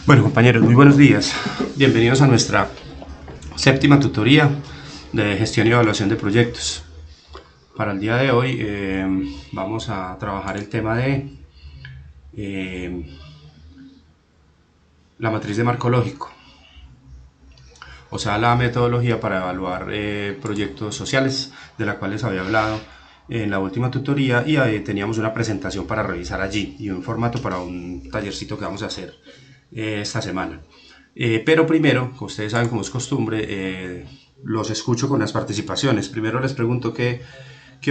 Bueno, compañeros, muy buenos días. Bienvenidos a nuestra séptima tutoría de gestión y evaluación de proyectos. Para el día de hoy vamos a trabajar el tema de eh, la matriz de marco lógico, o sea, la metodología para evaluar proyectos sociales, de la cual les había hablado en la última tutoría, y teníamos una presentación para revisar allí y un formato para un tallercito que vamos a hacer esta semana. Pero primero, como ustedes saben, como es costumbre, los escucho con las participaciones. Primero les pregunto qué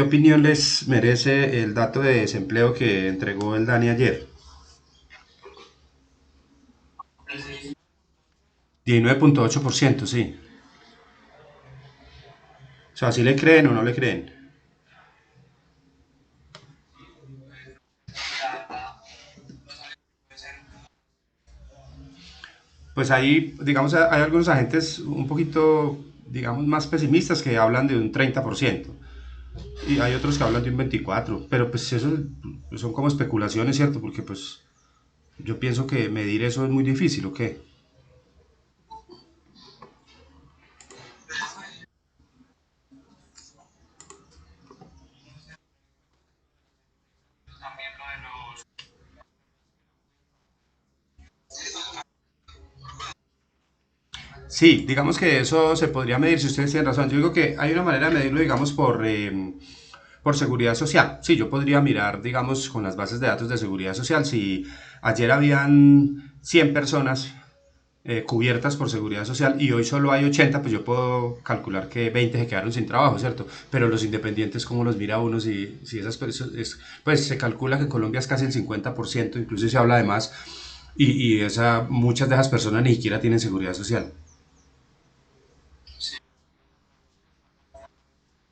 opinión les merece el dato de desempleo que entregó el Dani ayer. 19,8%, sí. O sea, si le creen o no le creen. Pues ahí, digamos, hay algunos agentes un poquito, digamos, más pesimistas que hablan de un 30%. Y hay otros que hablan de un 24%. Pero pues eso son como especulaciones, ¿cierto? Porque pues yo pienso que medir eso es muy difícil, ¿o qué? Sí, digamos que eso se podría medir si ustedes tienen razón. Yo digo que hay una manera de medirlo, digamos, por seguridad social. Sí, yo podría mirar, digamos, con las bases de datos de seguridad social, si ayer habían 100 personas cubiertas por seguridad social y hoy solo hay 80, pues yo puedo calcular que 20 se quedaron sin trabajo, ¿cierto? Pero los independientes, ¿cómo los mira uno? Si esas personas, pues se calcula que en Colombia es casi el 50%, incluso se habla de más, muchas de esas personas ni siquiera tienen seguridad social.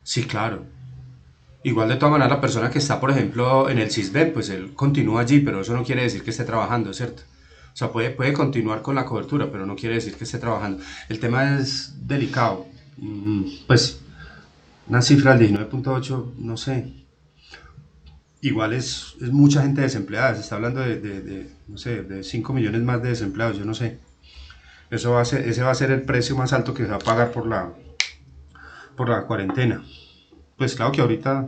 Sí, claro. Igual de todas maneras la persona que está, por ejemplo, en el CISBEN, pues él continúa allí, pero eso no quiere decir que esté trabajando, ¿cierto? O sea, puede continuar con la cobertura, pero no quiere decir que esté trabajando. El tema es delicado. Pues una cifra del 19,8, no sé. Igual es mucha gente desempleada. Se está hablando no sé, de 5 millones más de desempleados, yo no sé. Ese va a ser el precio más alto que se va a pagar por la cuarentena. Pues claro que ahorita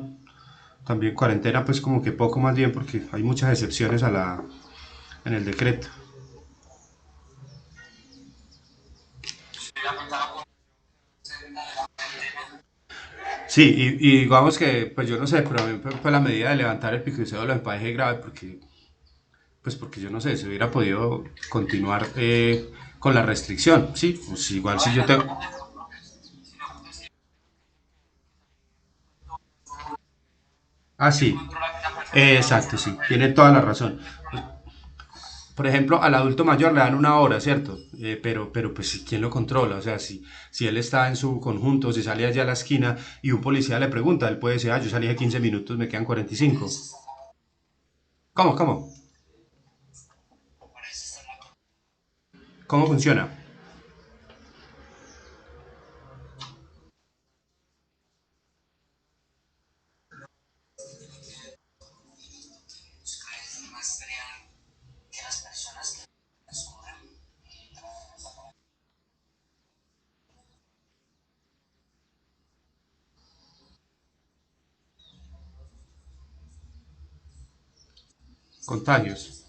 también cuarentena, pues como que poco más bien, porque hay muchas excepciones en el decreto. Sí, y digamos que, pues yo no sé, pero a mí fue la medida de levantar el pico y cédula en paje grave, porque yo no sé, se hubiera podido continuar con la restricción. Sí, pues igual si yo tengo. Ah, sí, exacto, sí, tiene toda la razón. Por ejemplo, al adulto mayor le dan una hora, ¿cierto? Pero pues, ¿quién lo controla? O sea, si él está en su conjunto, si sale allá a la esquina y un policía le pregunta, él puede decir, yo salí de 15 minutos, me quedan 45. ¿Cómo? ¿Cómo? ¿Cómo funciona? Contagios.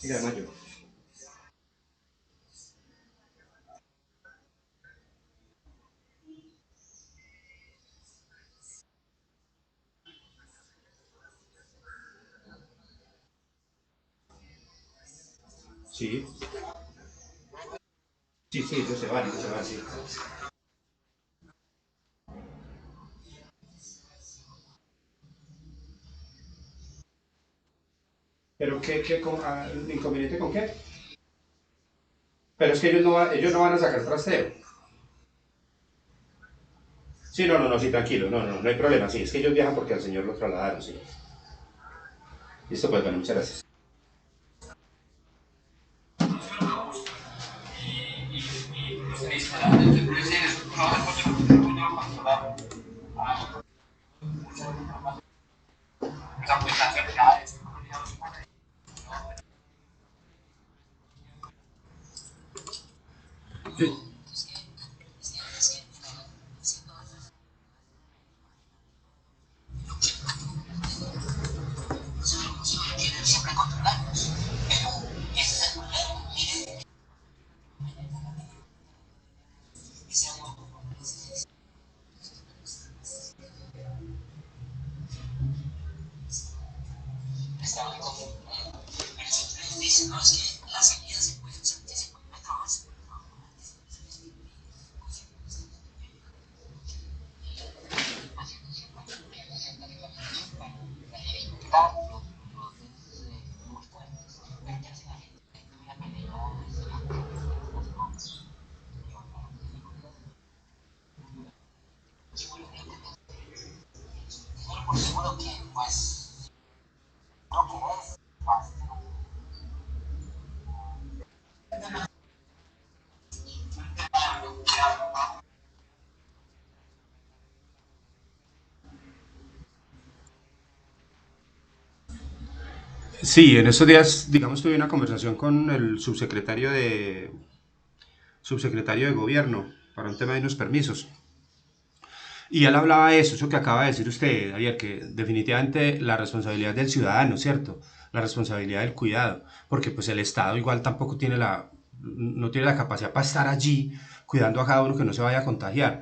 Ya, mayo. Sí, sí, sí, yo sé, vale, sí. ¿Pero inconveniente con qué? Pero es que ellos no van a sacar trasteo. Sí, no, no, no, sí, tranquilo, no, no, no hay problema, sí, es que ellos viajan porque al señor lo trasladaron, sí. Listo, pues bueno, muchas gracias. Sí, en estos días, digamos, tuve una conversación con el subsecretario de gobierno para un tema de unos permisos. Y él hablaba de eso, eso que acaba de decir usted, Javier, que definitivamente la responsabilidad del ciudadano, ¿cierto? La responsabilidad del cuidado, porque pues el Estado igual tampoco tiene no tiene la capacidad para estar allí cuidando a cada uno que no se vaya a contagiar.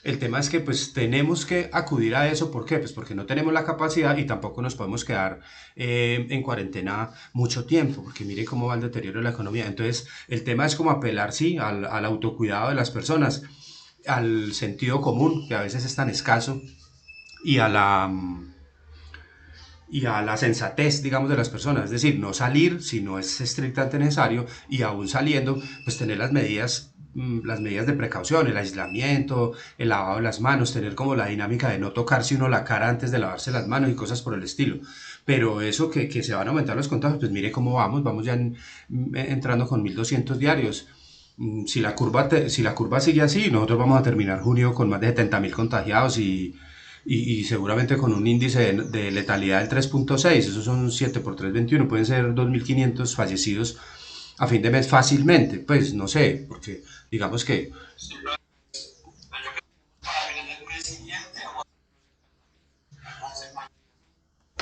El tema es que pues tenemos que acudir a eso, ¿por qué? Pues porque no tenemos la capacidad y tampoco nos podemos quedar en cuarentena mucho tiempo, porque mire cómo va el deterioro de la economía. Entonces, el tema es como apelar, sí, al autocuidado de las personas, al sentido común, que a veces es tan escaso, y y a la sensatez, digamos, de las personas. Es decir, no salir si no es estrictamente necesario y aún saliendo, pues tener las medidas de precaución, el aislamiento, el lavado de las manos, tener como la dinámica de no tocarse uno la cara antes de lavarse las manos y cosas por el estilo. Pero eso que se van a aumentar los contagios, pues mire cómo vamos ya entrando con 1.200 diarios. Si la curva sigue así, nosotros vamos a terminar junio con más de 70.000 contagiados y seguramente con un índice de letalidad del 3.6, esos son 7 por 3, 21, pueden ser 2.500 fallecidos a fin de mes fácilmente, pues no sé, porque digamos que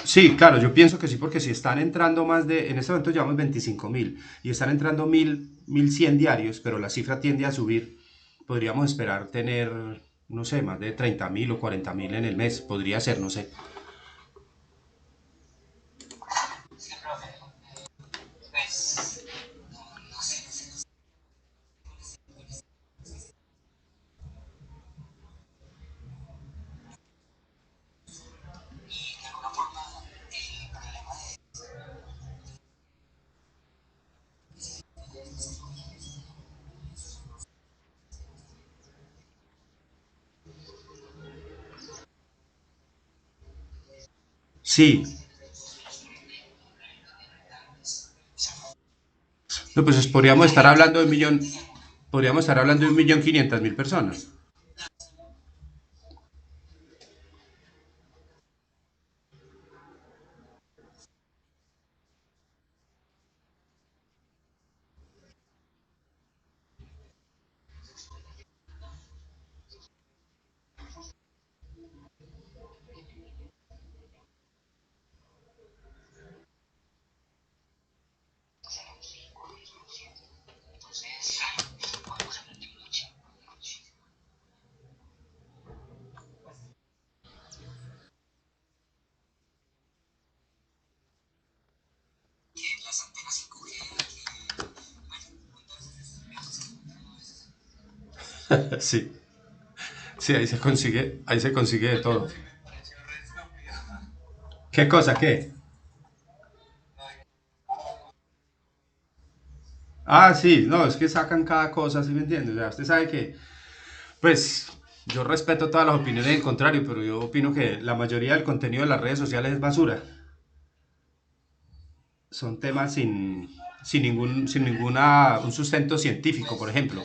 sí, claro, yo pienso que sí, porque si están entrando en este momento llevamos 25.000 y están entrando 1.100 diarios, pero la cifra tiende a subir, podríamos esperar tener, no sé, más de 30.000 o 40.000 en el mes, podría ser, no sé. Sí, no, pues podríamos estar hablando de un millón, podríamos estar hablando de 1.500.000 personas. Sí, sí, ahí se consigue de todo. ¿Qué cosa? ¿Qué? Ah, sí, no, es que sacan cada cosa, ¿sí me entiendes? O sea, usted sabe que, pues, Yo respeto todas las opiniones del contrario, pero yo opino que la mayoría del contenido de las redes sociales es basura. Son temas sin ninguna, un sustento científico, por ejemplo.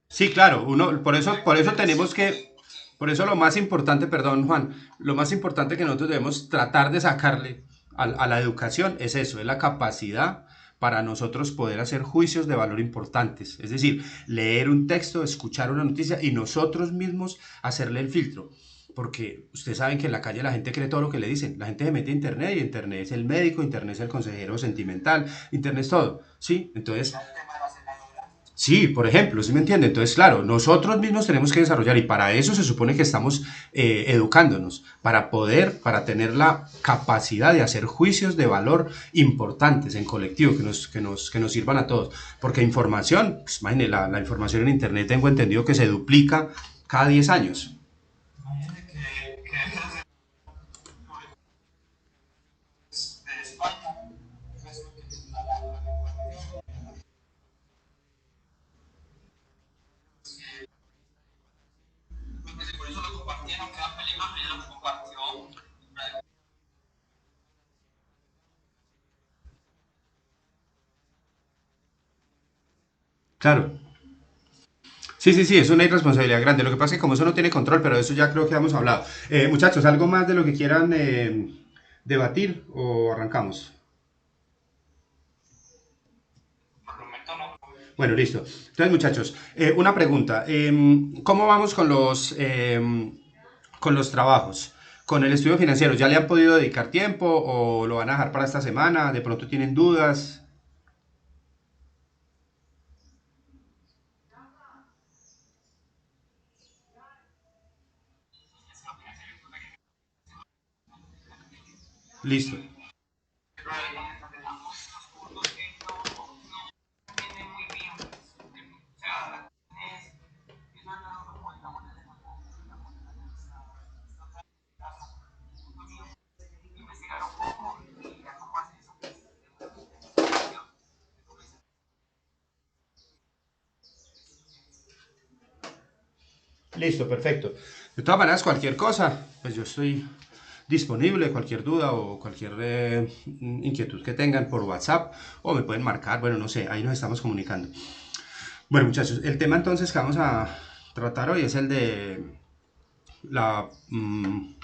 Sí, claro, por eso tenemos que, por eso lo más importante, perdón, Juan, lo más importante que nosotros debemos tratar de sacarle a la educación es eso, es la capacidad para nosotros poder hacer juicios de valor importantes. Es decir, leer un texto, escuchar una noticia y nosotros mismos hacerle el filtro. Porque ustedes saben que en la calle la gente cree todo lo que le dicen. La gente se mete a internet y internet es el médico, internet es el consejero sentimental, internet es todo. ¿Sí? Entonces, sí, por ejemplo, ¿sí me entiende? Entonces, claro, nosotros mismos tenemos que desarrollar y para eso se supone que estamos educándonos, para poder, para tener la capacidad de hacer juicios de valor importantes en colectivo, que nos sirvan a todos. Porque información, pues, imagínate, la información en Internet tengo entendido que se duplica cada 10 años. Claro. Sí, sí, sí, es una irresponsabilidad grande. Lo que pasa es que como eso no tiene control, pero de eso ya creo que hemos hablado. Muchachos, ¿algo más de lo que quieran debatir o arrancamos? Bueno, listo. Entonces, muchachos, una pregunta. ¿Cómo vamos con los trabajos? Con el estudio financiero, ¿ya le han podido dedicar tiempo o lo van a dejar para esta semana? ¿De pronto tienen dudas? Listo. Listo, perfecto. De todas maneras, cualquier cosa, pues yo estoy disponible, cualquier duda o cualquier inquietud que tengan por WhatsApp o me pueden marcar, bueno, no sé, ahí nos estamos comunicando. Bueno, muchachos, el tema entonces que vamos a tratar hoy es el de la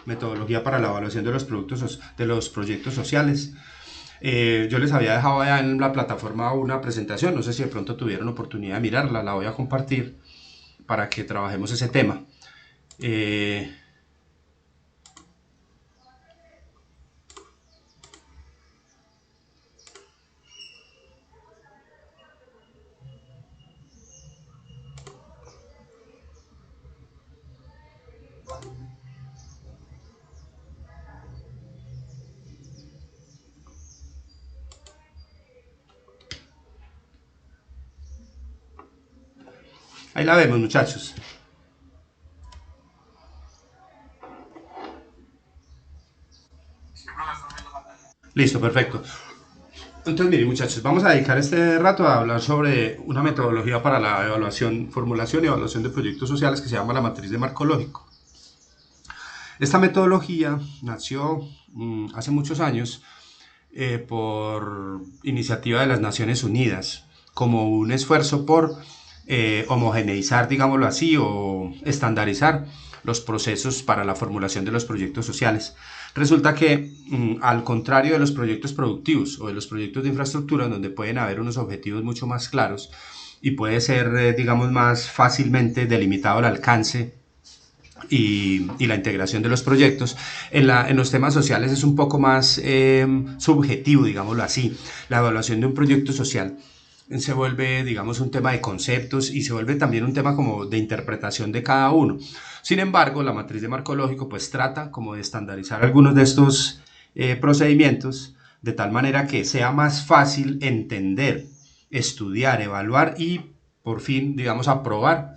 metodología para la evaluación de los de los proyectos sociales. Yo les había dejado ya en la plataforma una presentación, no sé si de pronto tuvieron oportunidad de mirarla, la voy a compartir para que trabajemos ese tema. Eh, Ahí la vemos, muchachos. Listo, perfecto. Entonces, miren, muchachos, vamos a dedicar este rato a hablar sobre una metodología para la evaluación, formulación y evaluación de proyectos sociales que se llama la matriz de marco lógico. Esta metodología nació hace muchos años por iniciativa de las Naciones Unidas, como un esfuerzo por homogeneizar, digámoslo así, o estandarizar los procesos para la formulación de los proyectos sociales. Resulta que, al contrario de los proyectos productivos o de los proyectos de infraestructura, donde pueden haber unos objetivos mucho más claros y puede ser, digamos, más fácilmente delimitado el alcance y la integración de los proyectos. En los temas sociales es un poco más subjetivo, digámoslo así. La evaluación de un proyecto social se vuelve, digamos, un tema de conceptos y se vuelve también un tema como de interpretación de cada uno. Sin embargo, la matriz de marco lógico pues trata como de estandarizar algunos de estos procedimientos de tal manera que sea más fácil entender, estudiar, evaluar y por fin, digamos, aprobar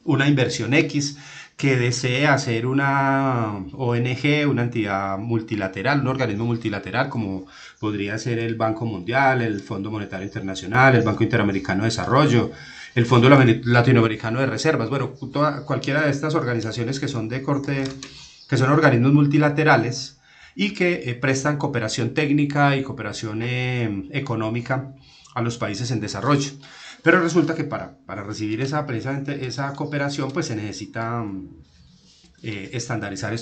una inversión X que desee hacer una ONG, una entidad multilateral, un organismo multilateral como podría ser el Banco Mundial, el Fondo Monetario Internacional, el Banco Interamericano de Desarrollo, el Fondo Latinoamericano de Reservas, bueno, cualquiera de estas organizaciones que son de corte, que son organismos multilaterales y que prestan cooperación técnica y cooperación económica a los países en desarrollo. Pero resulta que para recibir precisamente esa cooperación, pues se necesita estandarizar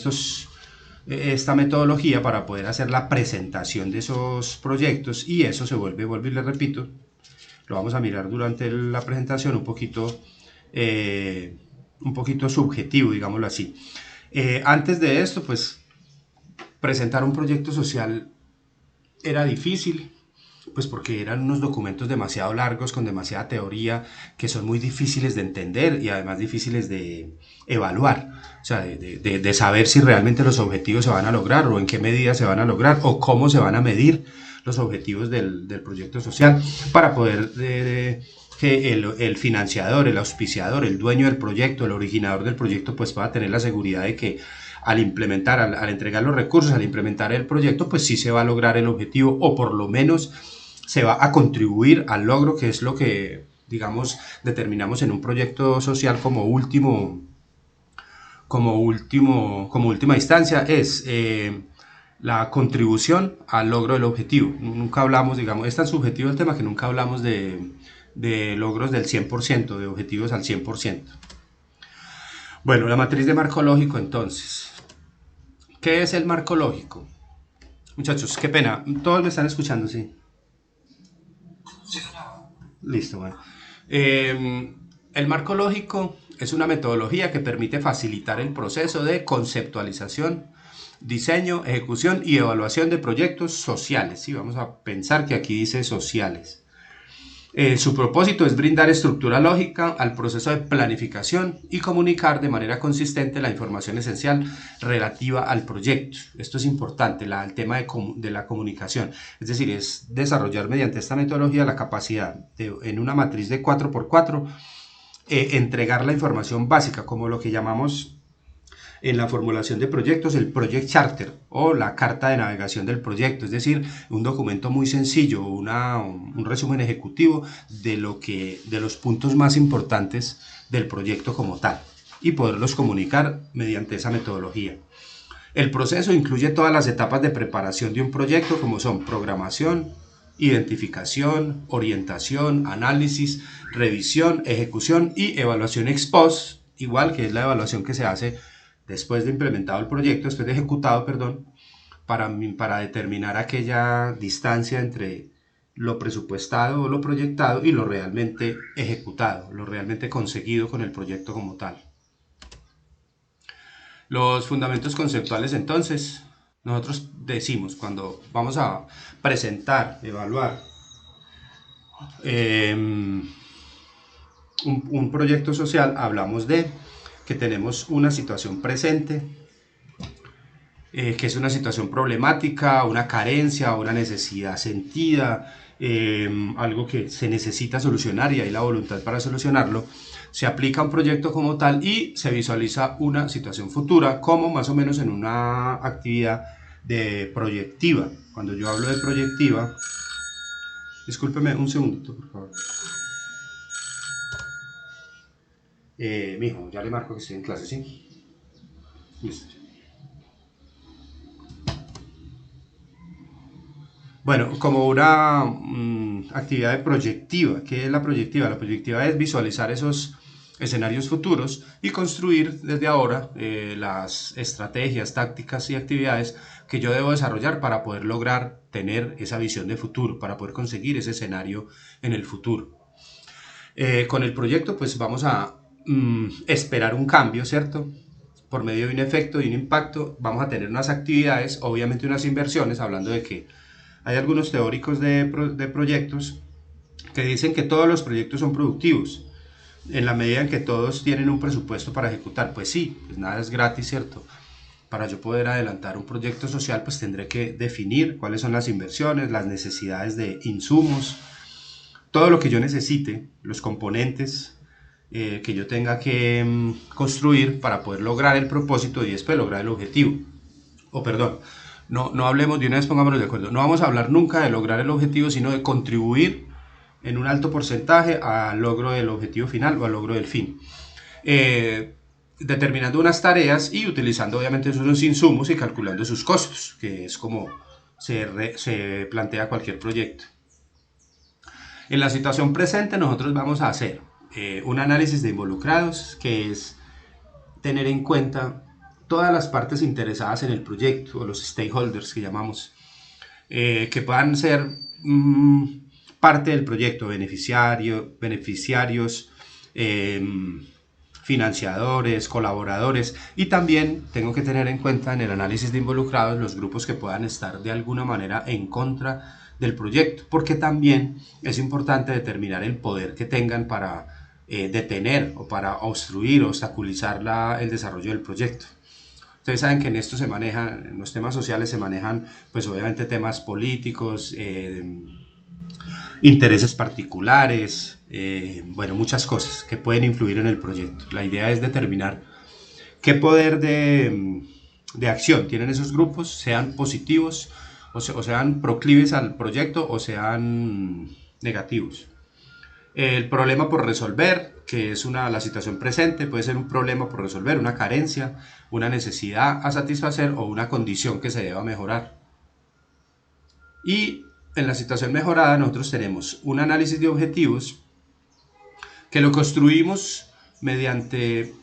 esta metodología para poder hacer la presentación de esos proyectos, y eso se vuelvo y le repito, lo vamos a mirar durante la presentación, un poquito subjetivo, digámoslo así. Antes de esto, pues presentar un proyecto social era difícil, pues porque eran unos documentos demasiado largos, con demasiada teoría, que son muy difíciles de entender y además difíciles de evaluar, o sea, de saber si realmente los objetivos se van a lograr o en qué medida se van a lograr o cómo se van a medir los objetivos del proyecto social, para poder que el financiador, el auspiciador, el dueño del proyecto, el originador del proyecto, pues pueda tener la seguridad de que al implementar, al entregar los recursos, al implementar el proyecto, pues sí se va a lograr el objetivo, o por lo menos se va a contribuir al logro, que es lo que, digamos, determinamos en un proyecto social como última instancia, es la contribución al logro del objetivo. Nunca hablamos, digamos, es tan subjetivo el tema que nunca hablamos de logros del 100%, de objetivos al 100%. Bueno, la matriz de marco lógico, entonces. ¿Qué es el marco lógico? Muchachos, qué pena, todos me están escuchando, ¿sí? Listo, bueno. El marco lógico es una metodología que permite facilitar el proceso de conceptualización, diseño, ejecución y evaluación de proyectos sociales. Sí, vamos a pensar que aquí dice sociales. Su propósito es brindar estructura lógica al proceso de planificación y comunicar de manera consistente la información esencial relativa al proyecto. Esto es importante, el tema de la comunicación. Es decir, es desarrollar mediante esta metodología la capacidad de, en una matriz de 4x4, entregar la información básica, como lo que llamamos en la formulación de proyectos el Project Charter o la carta de navegación del proyecto, es decir, un documento muy sencillo, un resumen ejecutivo de los puntos más importantes del proyecto como tal, y poderlos comunicar mediante esa metodología. El proceso incluye todas las etapas de preparación de un proyecto, como son programación, identificación, orientación, análisis, revisión, ejecución y evaluación ex post, igual que es la evaluación que se hace después de implementado el proyecto, después de ejecutado, perdón, para determinar aquella distancia entre lo presupuestado o lo proyectado y lo realmente ejecutado, lo realmente conseguido con el proyecto como tal. Los fundamentos conceptuales, entonces, nosotros decimos cuando vamos a presentar, evaluar un proyecto social, hablamos de que tenemos una situación presente, que es una situación problemática, una carencia, una necesidad sentida, algo que se necesita solucionar y hay la voluntad para solucionarlo. Se aplica un proyecto como tal y se visualiza una situación futura, como más o menos en una actividad de proyectiva. Cuando yo hablo de proyectiva, discúlpeme un segundito, por favor. Mijo, ya le marco que estoy en clase, ¿sí? Listo. Bueno, como una actividad de proyectiva. ¿Qué es la proyectiva? La proyectiva es visualizar esos escenarios futuros y construir desde ahora las estrategias, tácticas y actividades que yo debo desarrollar para poder lograr tener esa visión de futuro, para poder conseguir ese escenario en el futuro. Con el proyecto pues vamos a esperar un cambio, ¿cierto? Por medio de un efecto y un impacto vamos a tener unas actividades, obviamente unas inversiones, hablando de que hay algunos teóricos de proyectos que dicen que todos los proyectos son productivos en la medida en que todos tienen un presupuesto para ejecutar. Pues sí, pues nada es gratis, ¿cierto? Para yo poder adelantar un proyecto social, pues tendré que definir cuáles son las inversiones, las necesidades de insumos, todo lo que yo necesite, los componentes que yo tenga que construir para poder lograr el propósito y después lograr el objetivo. O perdón, no hablemos, de una vez pongámonos de acuerdo, no vamos a hablar nunca de lograr el objetivo, sino de contribuir en un alto porcentaje al logro del objetivo final o al logro del fin. Determinando unas tareas y utilizando obviamente esos insumos y calculando sus costos, que es como se plantea cualquier proyecto. En la situación presente nosotros vamos a hacer un análisis de involucrados, que es tener en cuenta todas las partes interesadas en el proyecto, o los stakeholders que llamamos, que puedan ser parte del proyecto, beneficiarios, financiadores, colaboradores, y también tengo que tener en cuenta en el análisis de involucrados los grupos que puedan estar de alguna manera en contra del proyecto, porque también es importante determinar el poder que tengan para detener o para obstruir o obstaculizar el desarrollo del proyecto. Ustedes saben que en esto se manejan, en los temas sociales se manejan, pues obviamente temas políticos, intereses particulares, bueno, muchas cosas que pueden influir en el proyecto. La idea es determinar qué poder de acción tienen esos grupos, sean positivos o sean proclives al proyecto o sean negativos. El problema por resolver, que es la situación presente, puede ser un problema por resolver, una carencia, una necesidad a satisfacer o una condición que se deba mejorar. Y en la situación mejorada nosotros tenemos un análisis de objetivos que lo construimos mediante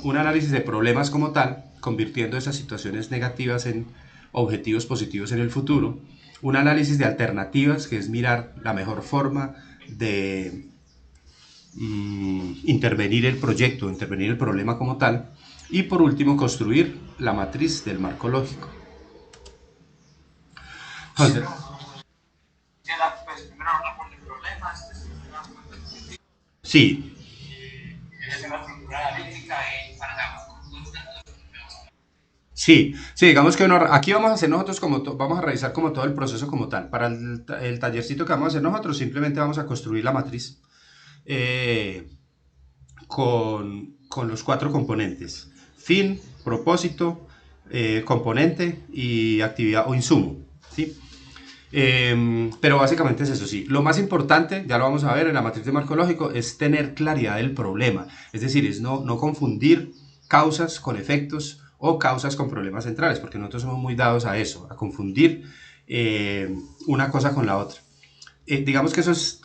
un análisis de problemas como tal, convirtiendo esas situaciones negativas en objetivos positivos en el futuro. Un análisis de alternativas, que es mirar la mejor forma de intervenir el proyecto, intervenir el problema como tal. Y por último, construir la matriz del marco lógico. Entonces, sí, sí, digamos que aquí vamos a hacer nosotros vamos a revisar como todo el proceso como tal. Para el tallercito que vamos a hacer nosotros, simplemente vamos a construir la matriz eh, con los cuatro componentes: fin, propósito, componente y actividad o insumo, ¿sí? Pero básicamente es eso, sí. Lo más importante, ya lo vamos a ver en la matriz de marco lógico, es tener claridad del problema. Es decir, es no confundir causas con efectos o causas con problemas centrales, porque nosotros somos muy dados a eso, a confundir una cosa con la otra. Digamos que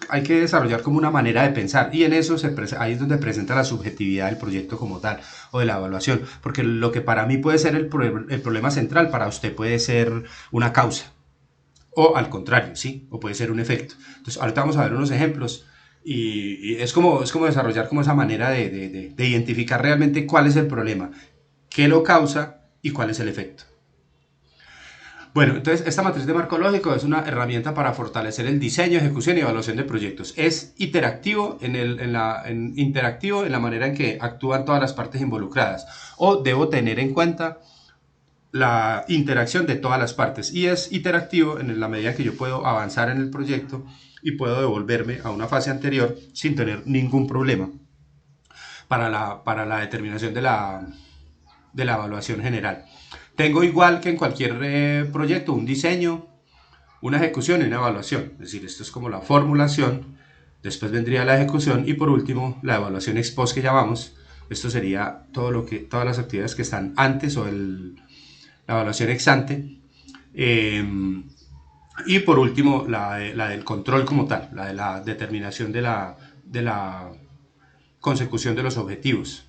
hay que desarrollar como una manera de pensar, y en eso ahí es donde presenta la subjetividad del proyecto como tal o de la evaluación, porque lo que para mí puede ser el problema central, para usted puede ser una causa o al contrario, ¿sí? O puede ser un efecto. Entonces, ahorita vamos a ver unos ejemplos y es como desarrollar como esa manera de identificar realmente cuál es el problema, qué lo causa y cuál es el efecto. Bueno, entonces esta matriz de marco lógico es una herramienta para fortalecer el diseño, ejecución y evaluación de proyectos. Es interactivo interactivo en la manera en que actúan todas las partes involucradas, o debo tener en cuenta la interacción de todas las partes, y es interactivo en la medida que yo puedo avanzar en el proyecto y puedo devolverme a una fase anterior sin tener ningún problema para la determinación de la evaluación general. Tengo, igual que en cualquier proyecto, un diseño, una ejecución y una evaluación. Es decir, esto es como la formulación, después vendría la ejecución y por último la evaluación ex post, que llamamos. Esto sería todas las actividades que están antes, o la evaluación ex ante. Y por último la del control como tal, la de la determinación de la consecución de los objetivos.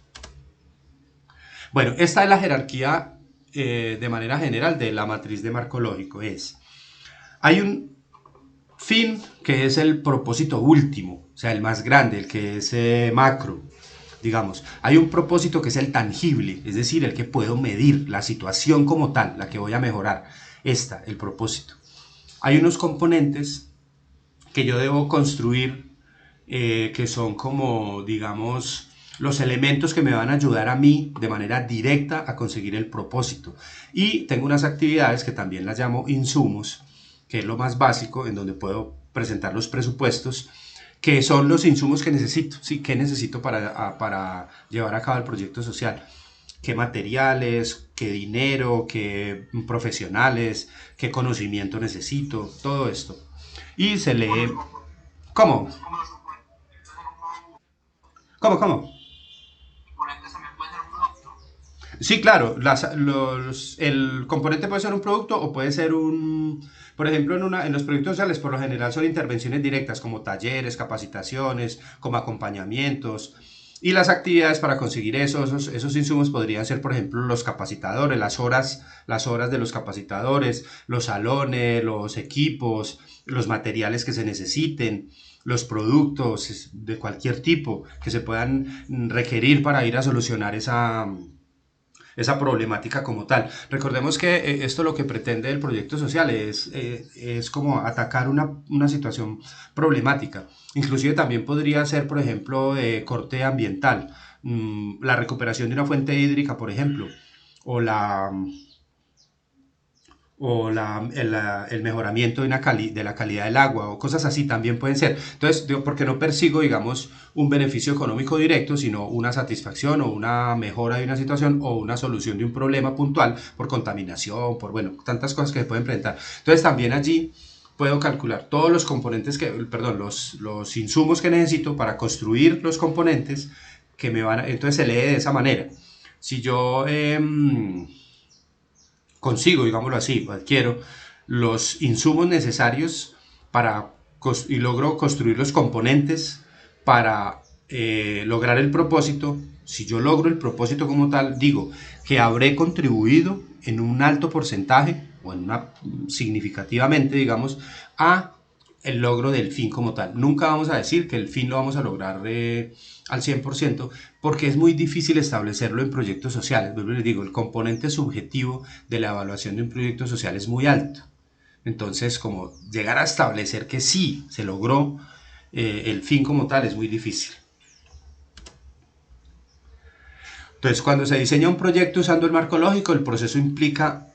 Bueno, esta es la jerarquía de manera general de la matriz de marco lógico. Hay un fin, que es el propósito último, o sea, el más grande, el que es macro, digamos. Hay un propósito que es el tangible, es decir, el que puedo medir, la situación como tal, la que voy a mejorar, el propósito. Hay unos componentes que yo debo construir, que son como, digamos, los elementos que me van a ayudar a mí de manera directa a conseguir el propósito. Y tengo unas actividades que también las llamo insumos, que es lo más básico, en donde puedo presentar los presupuestos, que son los insumos que necesito, ¿sí? ¿Qué necesito para llevar a cabo el proyecto social? ¿Qué materiales, qué dinero, qué profesionales, qué conocimiento necesito? Todo esto. Y se lee, ¿Cómo? ¿Cómo? Sí, claro, el componente puede ser un producto o puede ser por ejemplo, en los proyectos sociales por lo general son intervenciones directas como talleres, capacitaciones, como acompañamientos. Y las actividades para conseguir esos insumos podrían ser, por ejemplo, los capacitadores, las horas de los capacitadores, los salones, los equipos, los materiales que se necesiten, los productos de cualquier tipo que se puedan requerir para ir a solucionar esa problemática como tal. Recordemos que esto lo que pretende el proyecto social es como atacar una situación problemática. Inclusive también podría ser, por ejemplo, corte ambiental, la recuperación de una fuente hídrica, por ejemplo, o el mejoramiento de la calidad del agua o cosas así también pueden ser. Entonces, porque no persigo, digamos, un beneficio económico directo, sino una satisfacción o una mejora de una situación o una solución de un problema puntual por contaminación, por, bueno, tantas cosas que se pueden presentar. Entonces, también allí puedo calcular todos los componentes perdón, los insumos que necesito para construir los componentes que me van a, entonces se lee de esa manera. Si yo consigo, digámoslo así, adquiero los insumos necesarios y logro construir los componentes para lograr el propósito. Si yo logro el propósito como tal, digo que habré contribuido en un alto porcentaje o en una significativamente, digamos, a el logro del fin como tal. Nunca vamos a decir que el fin lo vamos a lograr al 100% porque es muy difícil establecerlo en proyectos sociales. Vuelvo y les digo, el componente subjetivo de la evaluación de un proyecto social es muy alto. Entonces, como llegar a establecer que sí se logró el fin como tal es muy difícil. Entonces, cuando se diseña un proyecto usando el marco lógico, el proceso implica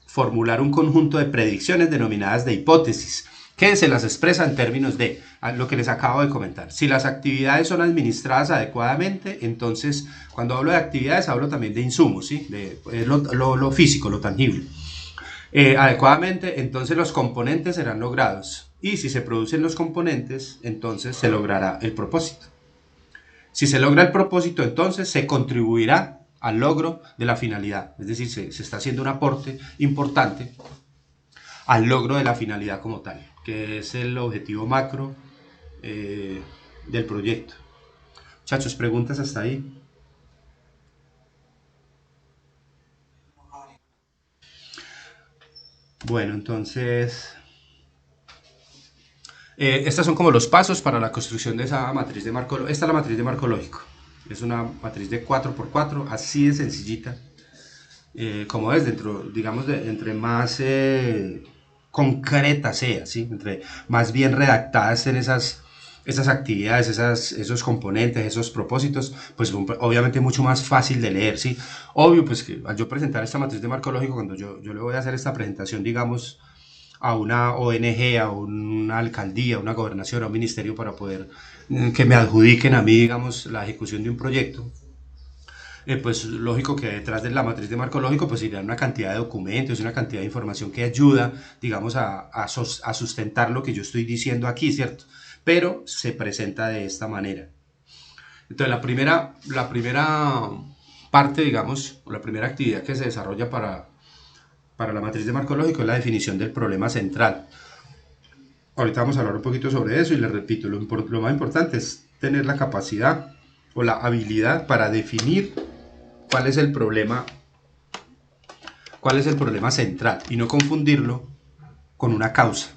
formular un conjunto de predicciones denominadas de hipótesis, que se las expresa en términos de lo que les acabo de comentar. Si las actividades son administradas adecuadamente, entonces cuando hablo de actividades hablo también de insumos, ¿sí? De lo físico, lo tangible. Adecuadamente, entonces los componentes serán logrados. Y si se producen los componentes, entonces se logrará el propósito. Si se logra el propósito, entonces se contribuirá al logro de la finalidad. Es decir, se está haciendo un aporte importante al logro de la finalidad como tal, que es el objetivo macro eh, del proyecto. Muchachos, preguntas hasta ahí. Bueno, entonces, estos son como los pasos para la construcción de esa matriz de marco. Esta es la matriz de marco lógico. Es una matriz de 4x4, así de sencillita. Como es dentro, digamos, entre más concreta sea, ¿sí? Entre más bien redactadas en esas actividades, esos componentes, esos propósitos, pues obviamente mucho más fácil de leer, ¿sí? Obvio, pues que al yo presentar esta matriz de marco lógico, cuando yo le voy a hacer esta presentación, digamos, a una ONG, a una alcaldía, a una gobernación, a un ministerio para poder que me adjudiquen a mí, digamos, la ejecución de un proyecto, pues lógico que detrás de la matriz de marco lógico pues irá una cantidad de documentos, una cantidad de información que ayuda, digamos, a sustentar lo que yo estoy diciendo aquí, ¿cierto? Pero se presenta de esta manera. Entonces la primera parte, digamos, o la primera actividad que se desarrolla para la matriz de marco lógico es la definición del problema central. Ahorita vamos a hablar un poquito sobre eso y les repito, lo más importante es tener la capacidad o la habilidad para definir cuál es el problema, cuál es el problema central y no confundirlo con una causa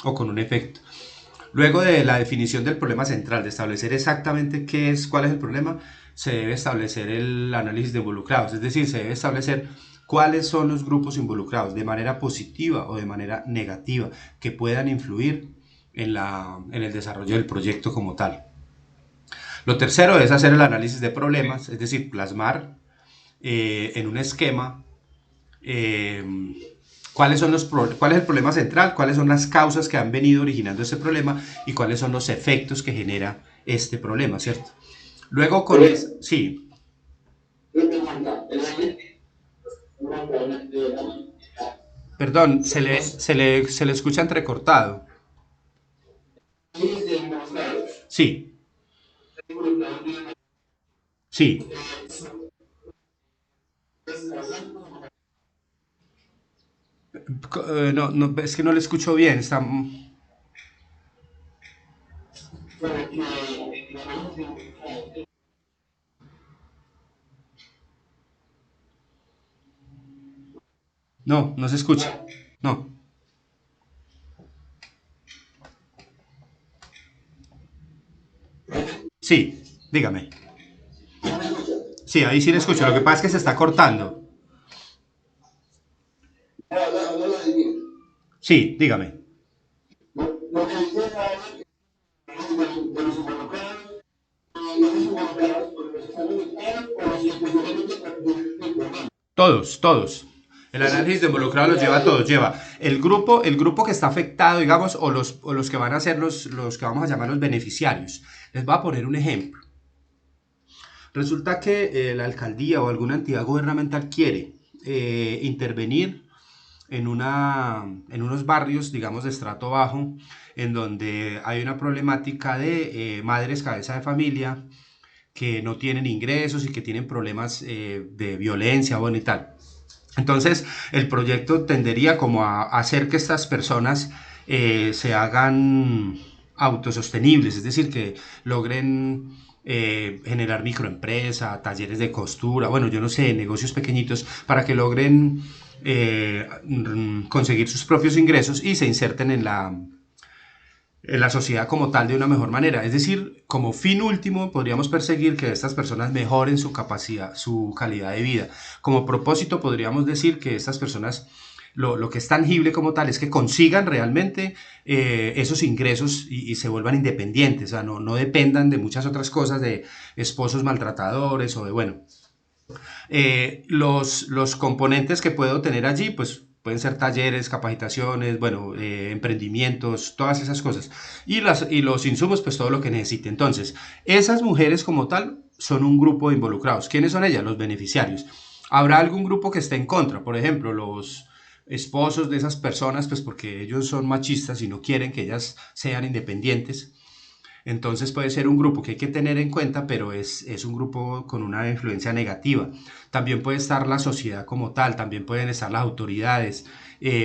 o con un efecto. Luego de la definición del problema central, de establecer exactamente cuál es el problema, se debe establecer el análisis de involucrados, es decir, se debe establecer cuáles son los grupos involucrados de manera positiva o de manera negativa que puedan influir en el desarrollo del proyecto como tal. Lo tercero es hacer el análisis de problemas, es decir, plasmar en un esquema eh, cuál es el problema central, cuáles son las causas que han venido originando ese problema y cuáles son los efectos que genera este problema, ¿cierto? Luego con eso, sí, perdón, se le escucha entrecortado. Sí, sí. No, no, es que no le escucho bien. Está... No, no se escucha. No. Sí, dígame. Sí, ahí sí le escucho. Lo que pasa es que se está cortando. Sí, dígame. Todos, todos. El análisis de involucrados los lleva a todos. Lleva el grupo que está afectado, digamos, o los que van a ser los que vamos a llamar los beneficiarios. Les voy a poner un ejemplo. Resulta que la alcaldía o alguna entidad gubernamental quiere intervenir en unos barrios, digamos, de estrato bajo, en donde hay una problemática de madres cabeza de familia que no tienen ingresos y que tienen problemas de violencia, bueno, y tal. Entonces, el proyecto tendería como a hacer que estas personas se hagan autosostenibles, es decir, que logren generar microempresa, talleres de costura, bueno, yo no sé, negocios pequeñitos, para que logren conseguir sus propios ingresos y se inserten en la sociedad como tal de una mejor manera. Es decir, como fin último, podríamos perseguir que estas personas mejoren su capacidad, su calidad de vida. Como propósito, podríamos decir que estas personas, lo que es tangible como tal, es que consigan realmente esos ingresos y se vuelvan independientes, o sea, no, no dependan de muchas otras cosas, de esposos maltratadores o de, bueno, los componentes que puedo tener allí, pues pueden ser talleres, capacitaciones, bueno, emprendimientos, todas esas cosas. Y los insumos, pues todo lo que necesite. Entonces, esas mujeres como tal son un grupo de involucrados. ¿Quiénes son ellas? Los beneficiarios. Habrá algún grupo que esté en contra, por ejemplo, los esposos de esas personas, pues porque ellos son machistas y no quieren que ellas sean independientes. Entonces puede ser un grupo que hay que tener en cuenta, pero es un grupo con una influencia negativa. También puede estar la sociedad como tal, también pueden estar las autoridades.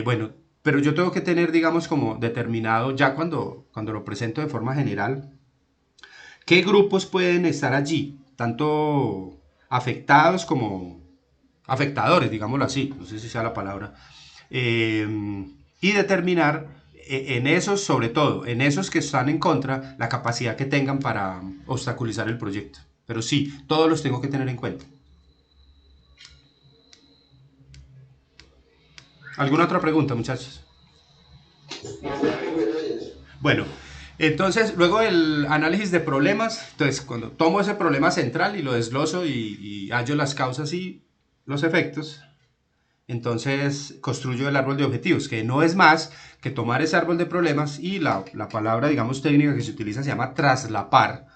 Bueno, pero yo tengo que tener, digamos, como determinado, ya cuando lo presento de forma general, qué grupos pueden estar allí, tanto afectados como afectadores, digámoslo así, no sé si sea la palabra, y determinar en esos, sobre todo, en esos que están en contra, la capacidad que tengan para obstaculizar el proyecto. Pero sí, todos los tengo que tener en cuenta. ¿Alguna otra pregunta, muchachos? Bueno, entonces, luego el análisis de problemas, entonces cuando tomo ese problema central y lo desgloso y hallo las causas y los efectos, entonces construyo el árbol de objetivos, que no es más que tomar ese árbol de problemas y la palabra, digamos, técnica que se utiliza se llama traslapar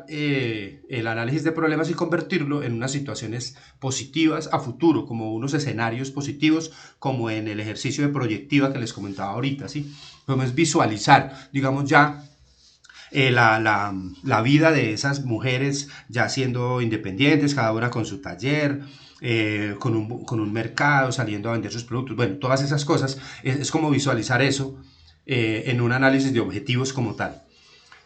el análisis de problemas y convertirlo en unas situaciones positivas a futuro, como unos escenarios positivos, como en el ejercicio de proyectiva que les comentaba ahorita, ¿sí? Podemos visualizar, digamos, ya la vida de esas mujeres ya siendo independientes, cada una con su taller, con un mercado, saliendo a vender sus productos, bueno, todas esas cosas, es como visualizar eso en un análisis de objetivos como tal.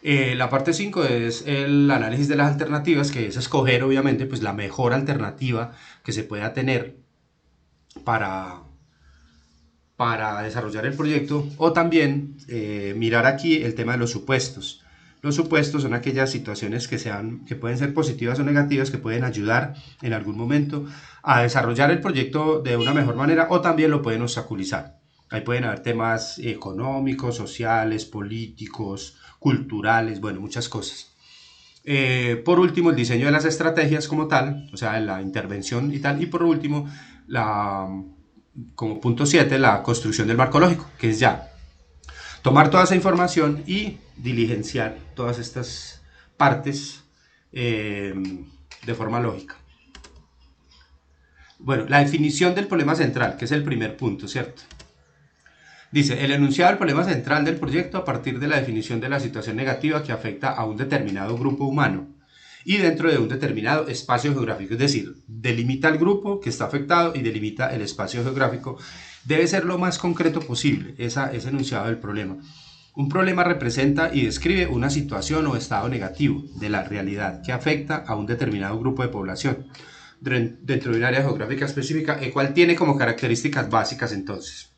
La parte 5 es el análisis de las alternativas, que es escoger obviamente pues la mejor alternativa que se pueda tener para, para desarrollar el proyecto o también mirar aquí el tema de los supuestos. Los supuestos son aquellas situaciones que pueden ser positivas o negativas, que pueden ayudar en algún momento a desarrollar el proyecto de una mejor manera o también lo pueden obstaculizar. Ahí pueden haber temas económicos, sociales, políticos, culturales, bueno, muchas cosas. Por último, el diseño de las estrategias como tal, o sea, la intervención y tal. Y por último, la, como punto 7 la construcción del marco lógico, que es ya tomar toda esa información y diligenciar todas estas partes eh, de forma lógica. Bueno, la definición del problema central, que es el primer punto, ¿cierto? Dice, el enunciado del problema central del proyecto a partir de la definición de la situación negativa que afecta a un determinado grupo humano y dentro de un determinado espacio geográfico, es decir, delimita el grupo que está afectado y delimita el espacio geográfico. Debe ser lo más concreto posible ese enunciado del problema. Un problema representa y describe una situación o estado negativo de la realidad que afecta a un determinado grupo de población dentro de un área geográfica específica, el cual tiene como características básicas entonces.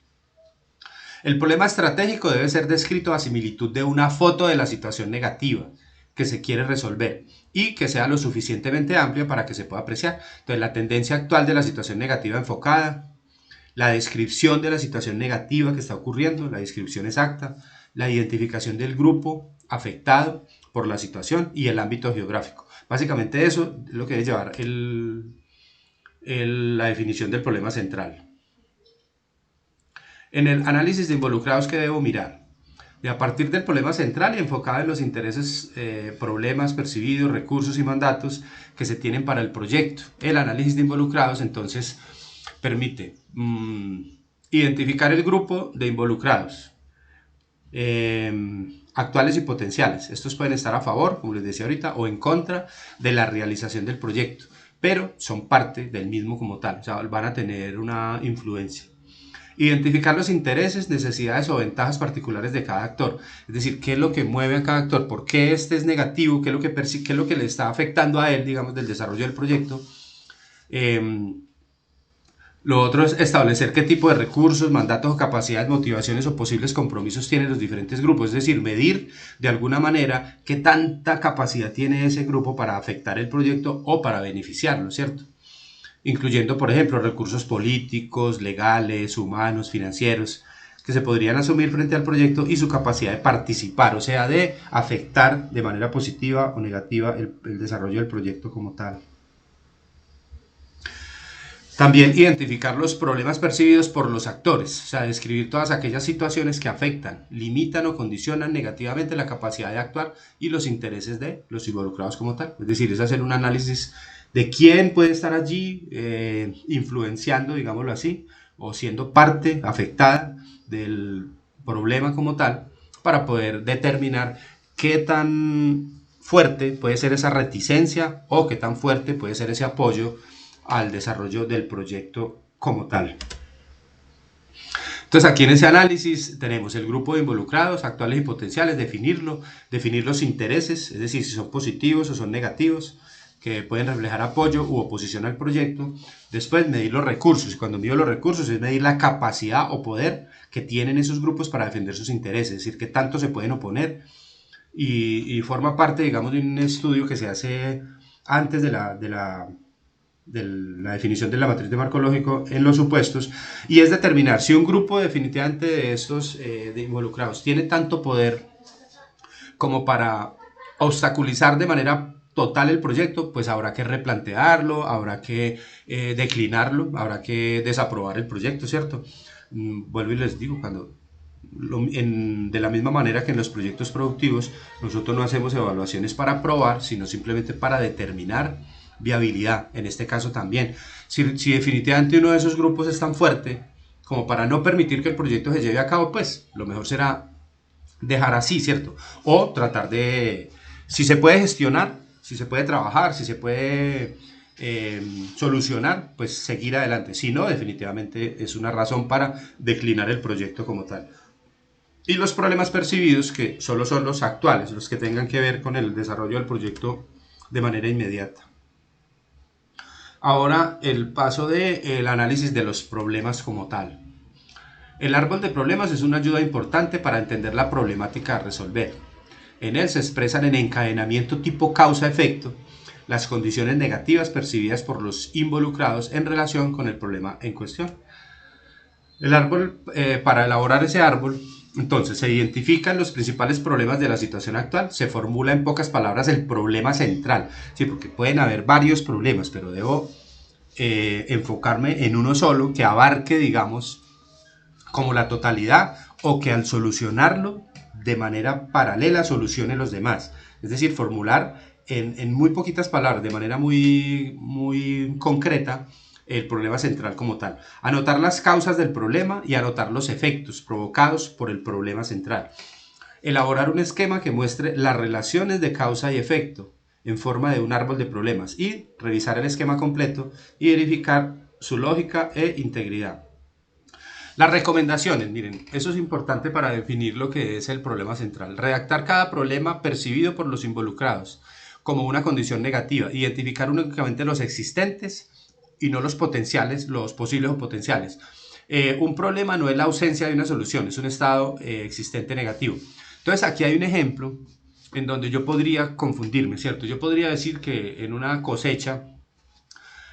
El problema estratégico debe ser descrito a similitud de una foto de la situación negativa que se quiere resolver y que sea lo suficientemente amplia para que se pueda apreciar. Entonces, la tendencia actual de la situación negativa enfocada, la descripción de la situación negativa que está ocurriendo, la descripción exacta, la identificación del grupo afectado por la situación y el ámbito geográfico. Básicamente eso es lo que debe llevar la definición del problema central. En el análisis de involucrados, ¿qué debo mirar? Y a partir del problema central y enfocado en los intereses, problemas percibidos, recursos y mandatos que se tienen para el proyecto. El análisis de involucrados entonces permite identificar el grupo de involucrados, actuales y potenciales. Estos pueden estar a favor, como les decía ahorita, o en contra de la realización del proyecto, pero son parte del mismo como tal, o sea, van a tener una influencia. Identificar los intereses, necesidades o ventajas particulares de cada actor. Es decir, qué es lo que mueve a cada actor, por qué este es negativo, qué es lo que le está afectando a él, digamos, del desarrollo del proyecto. Lo otro es establecer qué tipo de recursos, mandatos o capacidades, motivaciones o posibles compromisos tienen los diferentes grupos. Es decir, medir de alguna manera qué tanta capacidad tiene ese grupo para afectar el proyecto o para beneficiarlo, ¿cierto? Incluyendo, por ejemplo, recursos políticos, legales, humanos, financieros, que se podrían asumir frente al proyecto y su capacidad de participar, o sea, de afectar de manera positiva o negativa el desarrollo del proyecto como tal. También identificar los problemas percibidos por los actores, o sea, describir todas aquellas situaciones que afectan, limitan o condicionan negativamente la capacidad de actuar y los intereses de los involucrados como tal. Es decir, es hacer un análisis de quién puede estar allí influenciando, digámoslo así, o siendo parte afectada del problema como tal, para poder determinar qué tan fuerte puede ser esa reticencia o qué tan fuerte puede ser ese apoyo al desarrollo del proyecto como tal. Entonces aquí en ese análisis tenemos el grupo de involucrados, actuales y potenciales, definirlo, definir los intereses, es decir, si son positivos o son negativos, que pueden reflejar apoyo u oposición al proyecto. Después medir los recursos, y cuando mido los recursos es medir la capacidad o poder que tienen esos grupos para defender sus intereses, es decir, qué tanto se pueden oponer, y forma parte, digamos, de un estudio que se hace antes de la definición de la matriz de marco lógico en los supuestos, y es determinar si un grupo definitivamente de estos de involucrados tiene tanto poder como para obstaculizar de manera total el proyecto, pues habrá que replantearlo, habrá que declinarlo, habrá que desaprobar el proyecto, ¿cierto? Vuelvo y les digo, de la misma manera que en los proyectos productivos, nosotros no hacemos evaluaciones para probar, sino simplemente para determinar viabilidad, en este caso también. Si definitivamente uno de esos grupos es tan fuerte como para no permitir que el proyecto se lleve a cabo, pues lo mejor será dejar así, ¿cierto? O tratar de, si se puede gestionar, si se puede trabajar, si se puede solucionar, pues seguir adelante. Si no, definitivamente es una razón para declinar el proyecto como tal. Y los problemas percibidos, que solo son los actuales, los que tengan que ver con el desarrollo del proyecto de manera inmediata. Ahora el paso del análisis de los problemas como tal. El árbol de problemas es una ayuda importante para entender la problemática a resolver. En él se expresan en encadenamiento tipo causa-efecto las condiciones negativas percibidas por los involucrados en relación con el problema en cuestión. El árbol, para elaborar ese árbol, entonces se identifican los principales problemas de la situación actual, se formula en pocas palabras el problema central, sí, porque pueden haber varios problemas, pero debo enfocarme en uno solo que abarque, digamos, como la totalidad, o que al solucionarlo de manera paralela solucione los demás. Es decir, formular en muy poquitas palabras, de manera muy concreta, el problema central como tal. Anotar las causas del problema y anotar los efectos provocados por el problema central. Elaborar un esquema que muestre las relaciones de causa y efecto en forma de un árbol de problemas y revisar el esquema completo y verificar su lógica e integridad. Las recomendaciones, miren, eso es importante para definir lo que es el problema central. Redactar cada problema percibido por los involucrados como una condición negativa. Identificar únicamente los existentes y no los potenciales, los posibles o potenciales. Un problema no es la ausencia de una solución, es un estado existente negativo. Entonces aquí hay un ejemplo en donde yo podría confundirme, ¿cierto? Yo podría decir que en una cosecha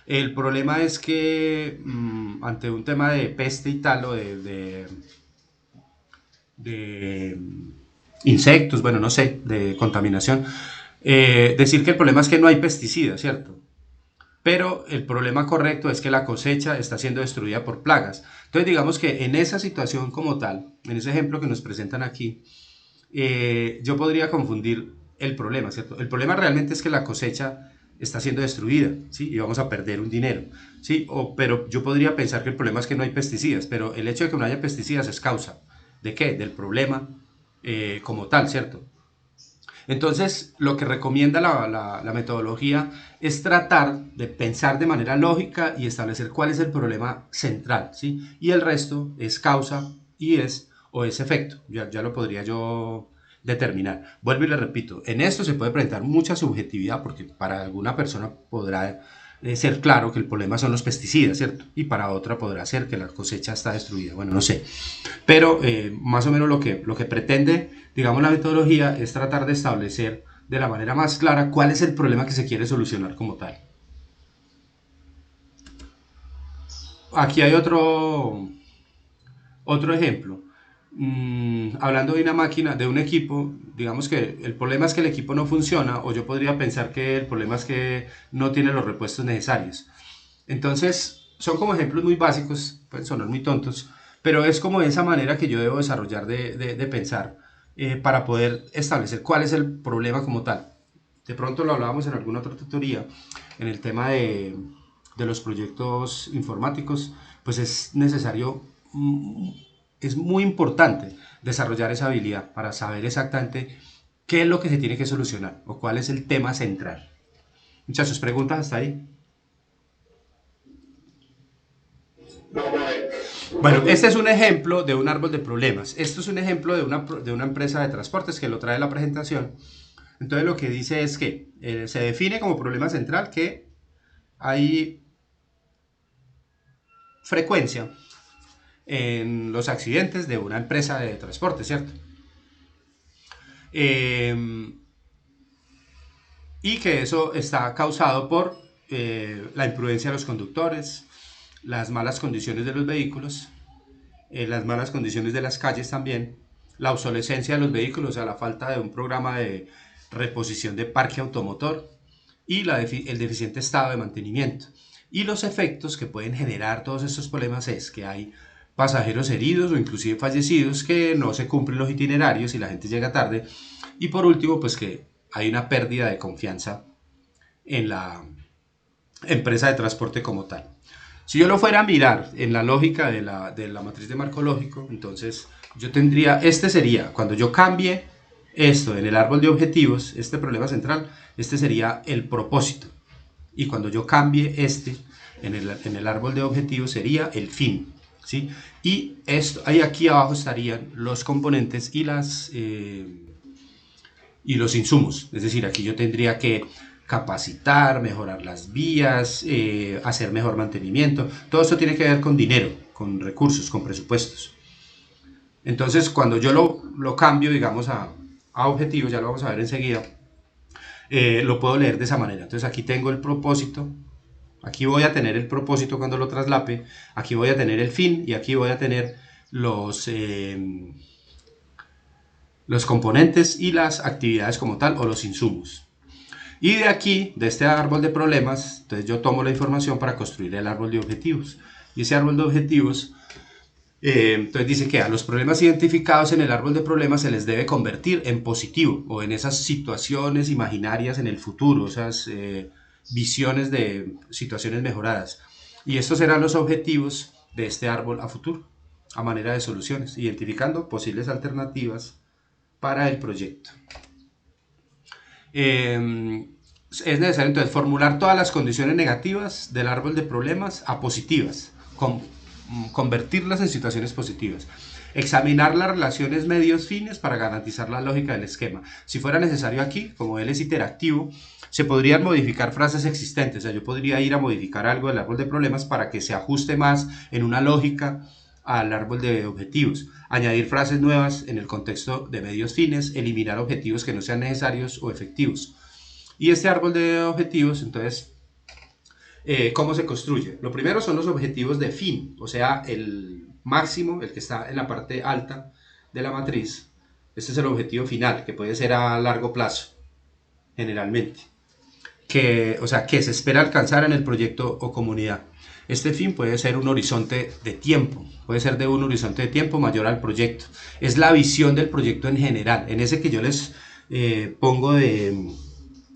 el problema es que ante un tema de peste y tal, o de insectos, bueno, no sé, de contaminación, decir que el problema es que no hay pesticidas, ¿cierto? Pero el problema correcto es que la cosecha está siendo destruida por plagas. Entonces digamos que en esa situación como tal, en ese ejemplo que nos presentan aquí, yo podría confundir el problema, ¿cierto? El problema realmente es que la cosecha está siendo destruida, ¿sí? Y vamos a perder un dinero, ¿sí? Pero yo podría pensar que el problema es que no hay pesticidas, pero el hecho de que no haya pesticidas es causa. ¿De qué? Del problema como tal, ¿cierto? Entonces, lo que recomienda la metodología es tratar de pensar de manera lógica y establecer cuál es el problema central, ¿sí? Y el resto es causa y es efecto. Ya lo podría yo determinar. Vuelvo y le repito, en esto se puede presentar mucha subjetividad porque para alguna persona podrá ser claro que el problema son los pesticidas, ¿cierto? Y para otra podrá ser que la cosecha está destruida. Bueno, no sé. Pero más o menos lo que pretende, digamos, la metodología es tratar de establecer de la manera más clara cuál es el problema que se quiere solucionar como tal. Aquí hay otro ejemplo. Hablando de una máquina, de un equipo, digamos que el problema es que el equipo no funciona, o yo podría pensar que el problema es que no tiene los repuestos necesarios. Entonces, son como ejemplos muy básicos, pueden sonar muy tontos, pero es como esa manera que yo debo desarrollar de pensar para poder establecer cuál es el problema como tal. De pronto lo hablábamos en alguna otra tutoría, en el tema de los proyectos informáticos, pues es necesario, es muy importante desarrollar esa habilidad para saber exactamente qué es lo que se tiene que solucionar o cuál es el tema central. Muchachos, preguntas hasta ahí. Bueno, este es un ejemplo de un árbol de problemas. Esto es un ejemplo de una empresa de transportes que lo trae la presentación. Entonces lo que dice es que se define como problema central que hay frecuencia en los accidentes de una empresa de transporte, ¿cierto? Y que eso está causado por la imprudencia de los conductores, las malas condiciones de los vehículos, las malas condiciones de las calles también, la obsolescencia de los vehículos, o sea, la falta de un programa de reposición de parque automotor y el deficiente estado de mantenimiento. Y los efectos que pueden generar todos estos problemas es que hay pasajeros heridos o inclusive fallecidos, que no se cumplen los itinerarios y la gente llega tarde. Y por último, pues que hay una pérdida de confianza en la empresa de transporte como tal. Si yo lo fuera a mirar en la lógica de la matriz de marco lógico, entonces yo tendría, este sería, cuando yo cambie esto en el árbol de objetivos, este problema central, este sería el propósito. Y cuando yo cambie este en el árbol de objetivos sería el fin, ¿sí? Y esto, ahí aquí abajo estarían los componentes y los insumos. Es decir, aquí yo tendría que capacitar, mejorar las vías, hacer mejor mantenimiento. Todo esto tiene que ver con dinero, con recursos, con presupuestos. Entonces, cuando yo lo cambio, digamos, a objetivos, ya lo vamos a ver enseguida, lo puedo leer de esa manera. Entonces, aquí tengo el propósito, aquí voy a tener el propósito cuando lo traslape, aquí voy a tener el fin y aquí voy a tener los componentes y las actividades como tal o los insumos. Y de aquí, de este árbol de problemas, entonces yo tomo la información para construir el árbol de objetivos. Y ese árbol de objetivos, entonces dice que a los problemas identificados en el árbol de problemas se les debe convertir en positivo o en esas situaciones imaginarias en el futuro, esas visiones de situaciones mejoradas. Y estos serán los objetivos de este árbol a futuro, a manera de soluciones, identificando posibles alternativas para el proyecto. Es necesario entonces formular todas las condiciones negativas del árbol de problemas a positivas, convertirlas en situaciones positivas. Examinar las relaciones medios-fines para garantizar la lógica del esquema. Si fuera necesario aquí, como él es interactivo, se podrían modificar frases existentes. O sea, yo podría ir a modificar algo del árbol de problemas para que se ajuste más en una lógica al árbol de objetivos, añadir frases nuevas en el contexto de medios fines, eliminar objetivos que no sean necesarios o efectivos. Y este árbol de objetivos, entonces, ¿cómo se construye? Lo primero son los objetivos de fin, o sea, el máximo, el que está en la parte alta de la matriz. Este es el objetivo final, que puede ser a largo plazo, generalmente. O sea, que se espera alcanzar en el proyecto o comunidad. Este fin puede ser un horizonte de tiempo, puede ser de un horizonte de tiempo mayor al proyecto. Es la visión del proyecto en general, en ese que yo les pongo de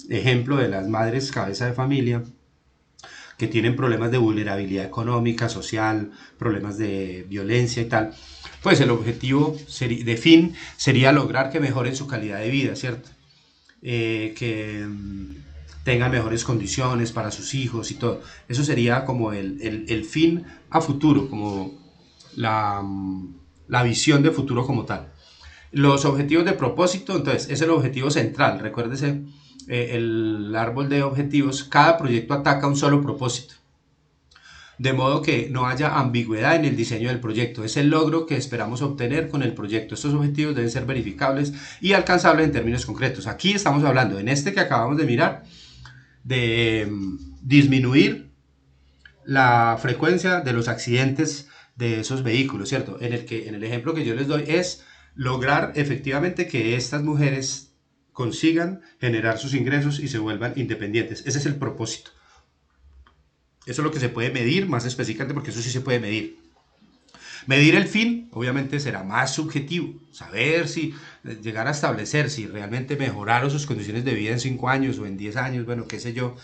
ejemplo de las madres cabeza de familia que tienen problemas de vulnerabilidad económica, social, problemas de violencia y tal. Pues el objetivo de fin sería lograr que mejoren su calidad de vida, ¿cierto? Que tengan mejores condiciones para sus hijos y todo. Eso sería como el fin a futuro, como la visión de futuro como tal. Los objetivos de propósito, entonces, es el objetivo central. Recuérdese, el árbol de objetivos, cada proyecto ataca un solo propósito. De modo que no haya ambigüedad en el diseño del proyecto. Es el logro que esperamos obtener con el proyecto. Estos objetivos deben ser verificables y alcanzables en términos concretos. Aquí estamos hablando, en este que acabamos de mirar, de disminuir la frecuencia de los accidentes de esos vehículos, ¿cierto? En el ejemplo que yo les doy es lograr efectivamente que estas mujeres consigan generar sus ingresos y se vuelvan independientes. Ese es el propósito. Eso es lo que se puede medir más específicamente, porque eso sí se puede medir. Medir el fin, obviamente, será más subjetivo. Saber si, llegar a establecer si realmente mejoraron sus condiciones de vida en 5 años o en 10 años, bueno, qué sé yo,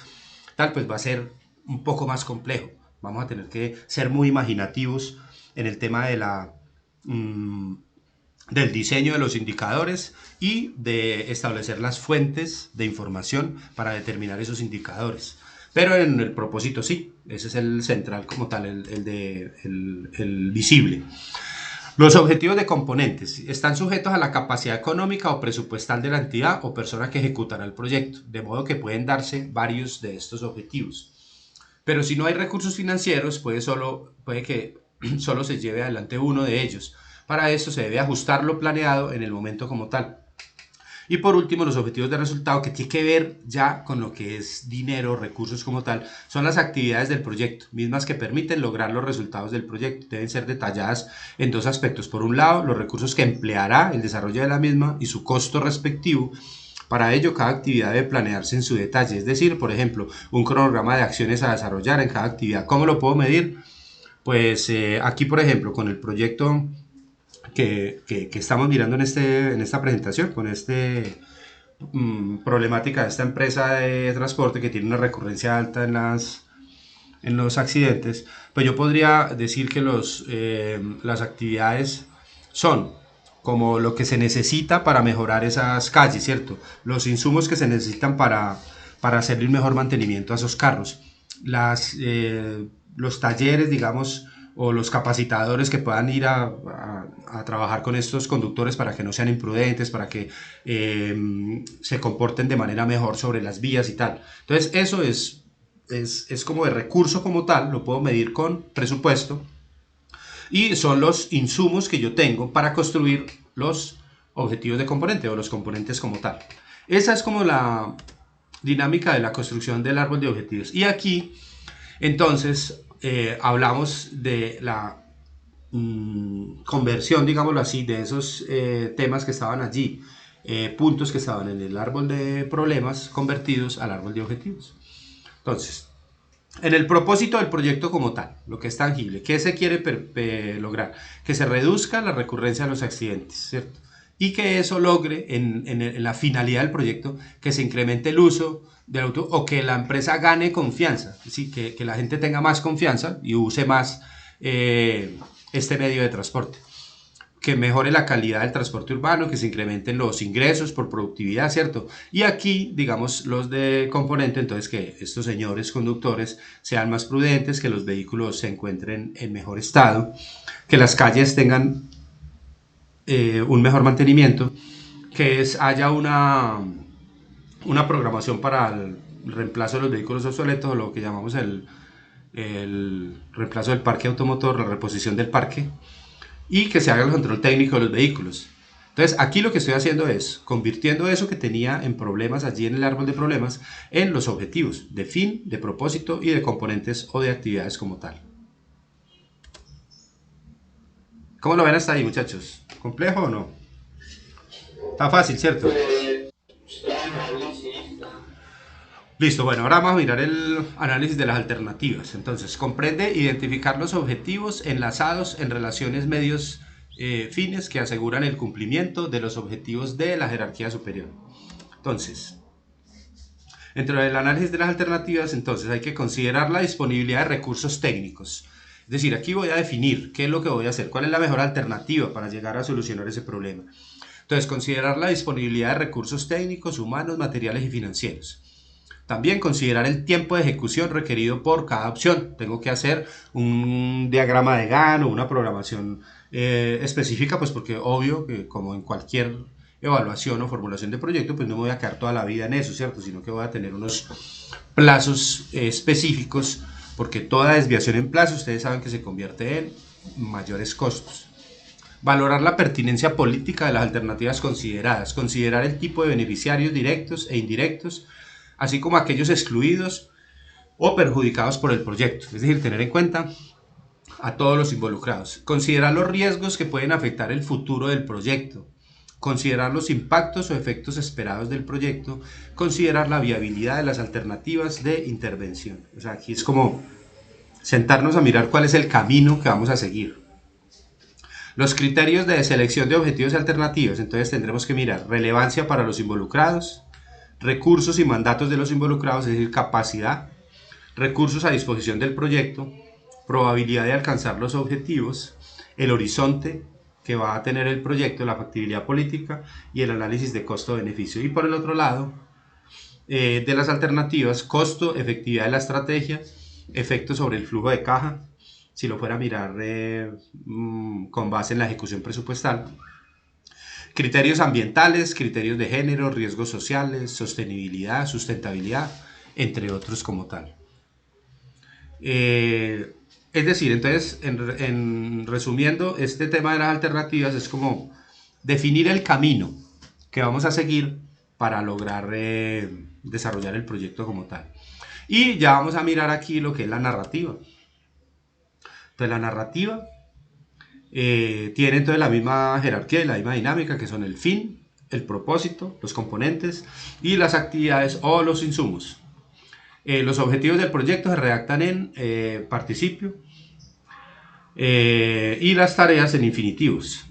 tal, pues va a ser un poco más complejo. Vamos a tener que ser muy imaginativos en el tema de del diseño de los indicadores y de establecer las fuentes de información para determinar esos indicadores. Pero en el propósito sí, ese es el central como tal, el visible. Los objetivos de componentes están sujetos a la capacidad económica o presupuestal de la entidad o persona que ejecutará el proyecto, de modo que pueden darse varios de estos objetivos. Pero si no hay recursos financieros, puede que solo se lleve adelante uno de ellos. Para esto se debe ajustar lo planeado en el momento como tal. Y por último, los objetivos de resultado, que tiene que ver ya con lo que es dinero, recursos como tal, son las actividades del proyecto, mismas que permiten lograr los resultados del proyecto. Deben ser detalladas en dos aspectos. Por un lado, los recursos que empleará el desarrollo de la misma y su costo respectivo. Para ello, cada actividad debe planearse en su detalle, es decir, por ejemplo, un cronograma de acciones a desarrollar en cada actividad. ¿Cómo lo puedo medir? Pues aquí, por ejemplo, con el proyecto que estamos mirando en esta presentación, con problemática de esta empresa de transporte que tiene una recurrencia alta en los accidentes, pues yo podría decir que las actividades son como lo que se necesita para mejorar esas calles, ¿cierto? Los insumos que se necesitan para hacerle un mejor mantenimiento a esos carros, los talleres, digamos, o los capacitadores que puedan ir a trabajar con estos conductores para que no sean imprudentes, para que se comporten de manera mejor sobre las vías y tal. Entonces eso es como de recurso como tal, lo puedo medir con presupuesto y son los insumos que yo tengo para construir los objetivos de componente o los componentes como tal. Esa es como la dinámica de la construcción del árbol de objetivos. Y aquí entonces hablamos de la conversión, digámoslo así, de esos temas que estaban allí, puntos que estaban en el árbol de problemas convertidos al árbol de objetivos. Entonces, en el propósito del proyecto como tal, lo que es tangible, ¿qué se quiere lograr? Que se reduzca la recurrencia de los accidentes, ¿cierto? y que eso logre en la finalidad del proyecto que se incremente el uso del auto o que la empresa gane confianza, ¿sí? Que la gente tenga más confianza y use más este medio de transporte, que mejore la calidad del transporte urbano, que se incrementen los ingresos por productividad, ¿cierto? Y aquí, digamos, los de componente, entonces que estos señores conductores sean más prudentes, que los vehículos se encuentren en mejor estado, que las calles tengan un mejor mantenimiento, que haya una programación para el reemplazo de los vehículos obsoletos, o lo que llamamos el reemplazo del parque automotor, la reposición del parque, y que se haga el control técnico de los vehículos. Entonces, aquí lo que estoy haciendo es convirtiendo eso que tenía en problemas allí en el árbol de problemas en los objetivos de fin, de propósito y de componentes o de actividades como tal. ¿Cómo lo ven hasta ahí, muchachos? ¿Complejo o no? Está fácil, ¿cierto? Listo, bueno, ahora vamos a mirar el análisis de las alternativas. Entonces, comprende identificar los objetivos enlazados en relaciones medios fines que aseguran el cumplimiento de los objetivos de la jerarquía superior. Entonces, dentro del análisis de las alternativas, entonces hay que considerar la disponibilidad de recursos técnicos. Es decir, aquí voy a definir qué es lo que voy a hacer, cuál es la mejor alternativa para llegar a solucionar ese problema. Entonces, considerar la disponibilidad de recursos técnicos, humanos, materiales y financieros. También considerar el tiempo de ejecución requerido por cada opción. Tengo que hacer un diagrama de Gantt o una programación específica, pues porque obvio que como en cualquier evaluación o formulación de proyecto, pues no me voy a quedar toda la vida en eso, ¿cierto? Sino que voy a tener unos plazos específicos, porque toda desviación en plazo, ustedes saben que se convierte en mayores costos. Valorar la pertinencia política de las alternativas consideradas, considerar el tipo de beneficiarios directos e indirectos, así como aquellos excluidos o perjudicados por el proyecto, es decir, tener en cuenta a todos los involucrados, considerar los riesgos que pueden afectar el futuro del proyecto, considerar los impactos o efectos esperados del proyecto, considerar la viabilidad de las alternativas de intervención. O sea, aquí es como sentarnos a mirar cuál es el camino que vamos a seguir. Los criterios de selección de objetivos y alternativas, entonces tendremos que mirar relevancia para los involucrados, recursos y mandatos de los involucrados, es decir, capacidad, recursos a disposición del proyecto, probabilidad de alcanzar los objetivos, el horizonte que va a tener el proyecto, la factibilidad política y el análisis de costo-beneficio. Y por el otro lado, de las alternativas, costo, efectividad de la estrategia, efecto sobre el flujo de caja, si lo fuera a mirar con base en la ejecución presupuestal, criterios ambientales, criterios de género, riesgos sociales, sostenibilidad, sustentabilidad, entre otros como tal. Es decir, entonces, resumiendo, este tema de las alternativas es como definir el camino que vamos a seguir para lograr desarrollar el proyecto como tal. Y ya vamos a mirar aquí lo que es la narrativa. Entonces, la narrativa tiene entonces la misma jerarquía y la misma dinámica, que son el fin, el propósito, los componentes y las actividades o los insumos. Los objetivos del proyecto se redactan en participio y las tareas en infinitivos.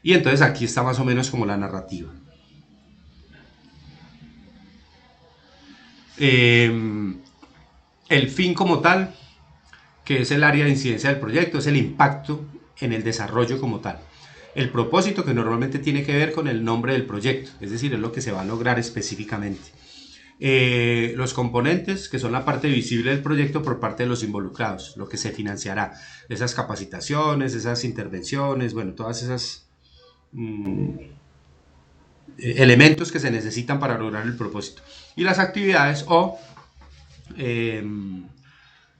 Y entonces aquí está más o menos como la narrativa. El fin como tal, que es el área de incidencia del proyecto, es el impacto en el desarrollo como tal. El propósito, que normalmente tiene que ver con el nombre del proyecto, es decir, es lo que se va a lograr específicamente. Los componentes, que son la parte visible del proyecto por parte de los involucrados, lo que se financiará, esas capacitaciones, esas intervenciones, bueno, todas esas elementos que se necesitan para lograr el propósito. Y las actividades o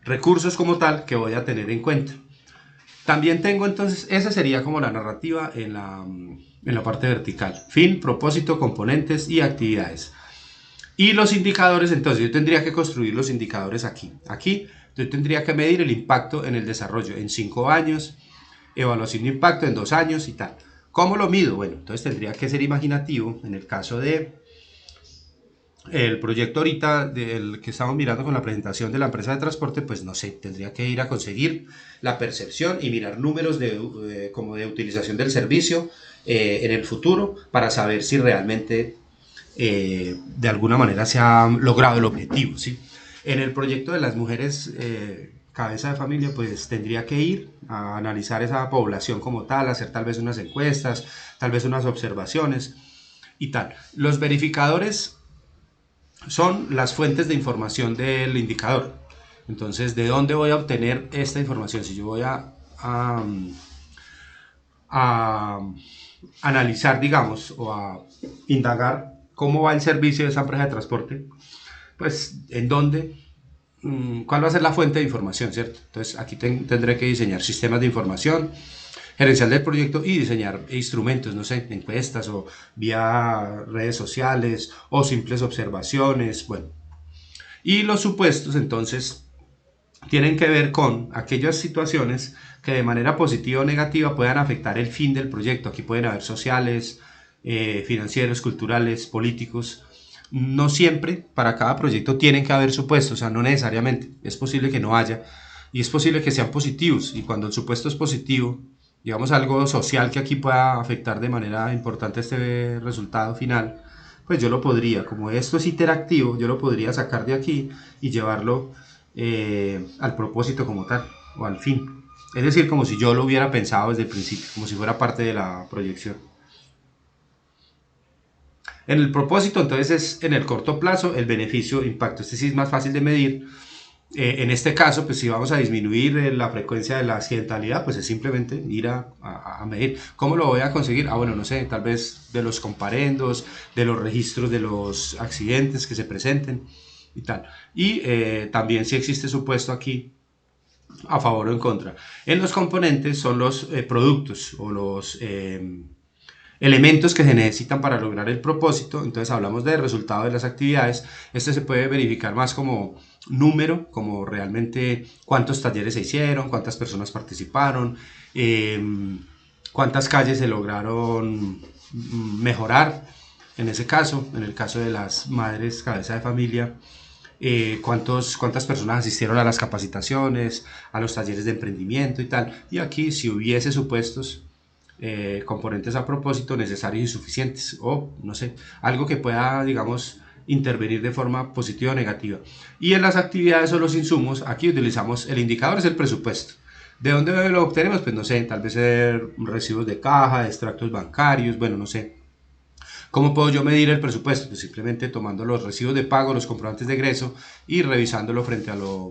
recursos como tal que voy a tener en cuenta. También tengo entonces, esa sería como la narrativa en la parte vertical. Fin, propósito, componentes y actividades. Y los indicadores, entonces yo tendría que construir los indicadores aquí. Aquí yo tendría que medir el impacto en el desarrollo en 5 años, evaluación de impacto en 2 años y tal. ¿Cómo lo mido? Bueno, entonces tendría que ser imaginativo en el caso de el proyecto ahorita del que estamos mirando con la presentación de la empresa de transporte, pues no sé, tendría que ir a conseguir la percepción y mirar números como de utilización del servicio en el futuro para saber si realmente de alguna manera se ha logrado el objetivo, ¿sí? En el proyecto de las mujeres cabeza de familia, pues tendría que ir a analizar esa población como tal, hacer tal vez unas encuestas, tal vez unas observaciones y tal. Los verificadores son las fuentes de información del indicador. Entonces, ¿de dónde voy a obtener esta información? Si yo voy a analizar, digamos, o a indagar cómo va el servicio de esa empresa de transporte, pues en dónde, cuál va a ser la fuente de información, ¿cierto? Entonces, aquí tendré que diseñar sistemas de información, gerencial del proyecto y diseñar instrumentos, no sé, encuestas o vía redes sociales o simples observaciones, bueno. Y los supuestos, entonces, tienen que ver con aquellas situaciones que de manera positiva o negativa puedan afectar el fin del proyecto. Aquí pueden haber sociales, financieros, culturales, políticos. No siempre para cada proyecto tienen que haber supuestos, o sea, no necesariamente. Es posible que no haya y es posible que sean positivos. Y cuando el supuesto es positivo, digamos algo social que aquí pueda afectar de manera importante este resultado final, pues yo lo podría, como esto es interactivo, yo lo podría sacar de aquí y llevarlo al propósito como tal, o al fin. Es decir, como si yo lo hubiera pensado desde el principio, como si fuera parte de la proyección. En el propósito, entonces, es en el corto plazo el beneficio-impacto. Este sí es más fácil de medir. En este caso, pues si vamos a disminuir la frecuencia de la accidentalidad, pues es simplemente ir a medir. ¿Cómo lo voy a conseguir? Ah, bueno, no sé, tal vez de los comparendos, de los registros de los accidentes que se presenten y tal. Y también si existe supuesto aquí a favor o en contra. En los componentes son los productos o los elementos que se necesitan para lograr el propósito. Entonces hablamos del resultado de las actividades. Este se puede verificar más como número, como realmente cuántos talleres se hicieron, cuántas personas participaron, cuántas calles se lograron mejorar. En ese caso, en el caso de las madres cabeza de familia, cuántas personas asistieron a las capacitaciones, a los talleres de emprendimiento y tal. Y aquí, si hubiese supuestos, componentes a propósito necesarios y suficientes, o no sé, algo que pueda, digamos, intervenir de forma positiva o negativa. Y en las actividades o los insumos, aquí utilizamos el indicador, es el presupuesto. ¿De dónde lo obtenemos? Pues no sé, tal vez ser recibos de caja, extractos bancarios, bueno, no sé. ¿Cómo puedo yo medir el presupuesto? Pues simplemente tomando los recibos de pago, los comprobantes de egreso y revisándolo frente a lo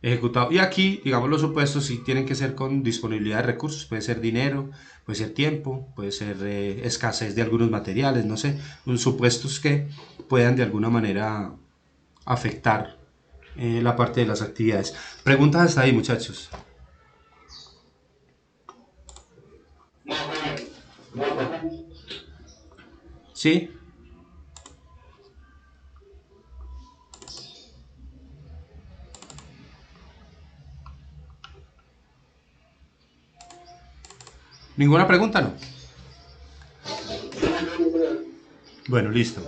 ejecutado. Y aquí, digamos, los supuestos sí tienen que ser con disponibilidad de recursos. Puede ser dinero, puede ser tiempo, puede ser escasez de algunos materiales, no sé. Supuestos que puedan de alguna manera afectar la parte de las actividades. Preguntas hasta ahí, muchachos. ¿Sí? ¿Ninguna pregunta? No. Bueno, listo.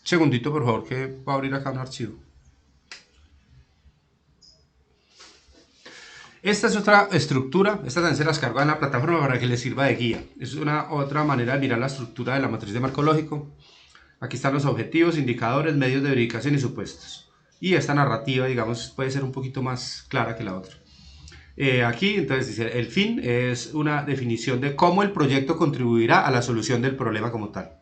Segundito, por favor, que va a abrir acá un archivo. Esta es otra estructura, esta también se las cargo en la plataforma para que les sirva de guía. Es una otra manera de mirar la estructura de la matriz de marco lógico. Aquí están los objetivos, indicadores, medios de verificación y supuestos. Y esta narrativa, digamos, puede ser un poquito más clara que la otra. Aquí, entonces, dice, el fin es una definición de cómo el proyecto contribuirá a la solución del problema como tal.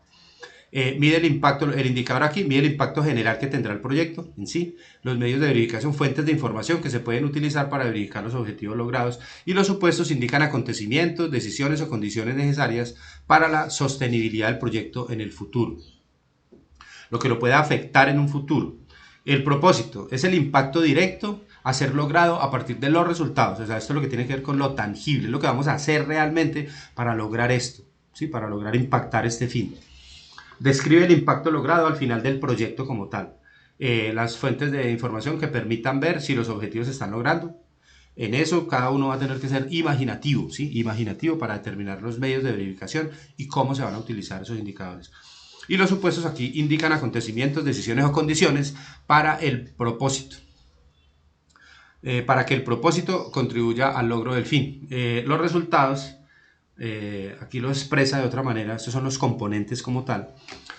Mide el impacto, el indicador aquí mide el impacto general que tendrá el proyecto en sí, los medios de verificación, fuentes de información que se pueden utilizar para verificar los objetivos logrados y los supuestos indican acontecimientos, decisiones o condiciones necesarias para la sostenibilidad del proyecto en el futuro, lo que lo puede afectar en un futuro. El propósito es el impacto directo a ser logrado a partir de los resultados, o sea, esto es lo que tiene que ver con lo tangible, lo que vamos a hacer realmente para lograr esto, ¿sí? Para lograr impactar este fin. Describe el impacto logrado al final del proyecto como tal. Las fuentes de información que permitan ver si los objetivos se están logrando. En eso cada uno va a tener que ser imaginativo, ¿sí? Imaginativo para determinar los medios de verificación y cómo se van a utilizar esos indicadores. Y los supuestos aquí indican acontecimientos, decisiones o condiciones para el propósito. Para que el propósito contribuya al logro del fin. Los resultados, aquí lo expresa de otra manera, estos son los componentes como tal,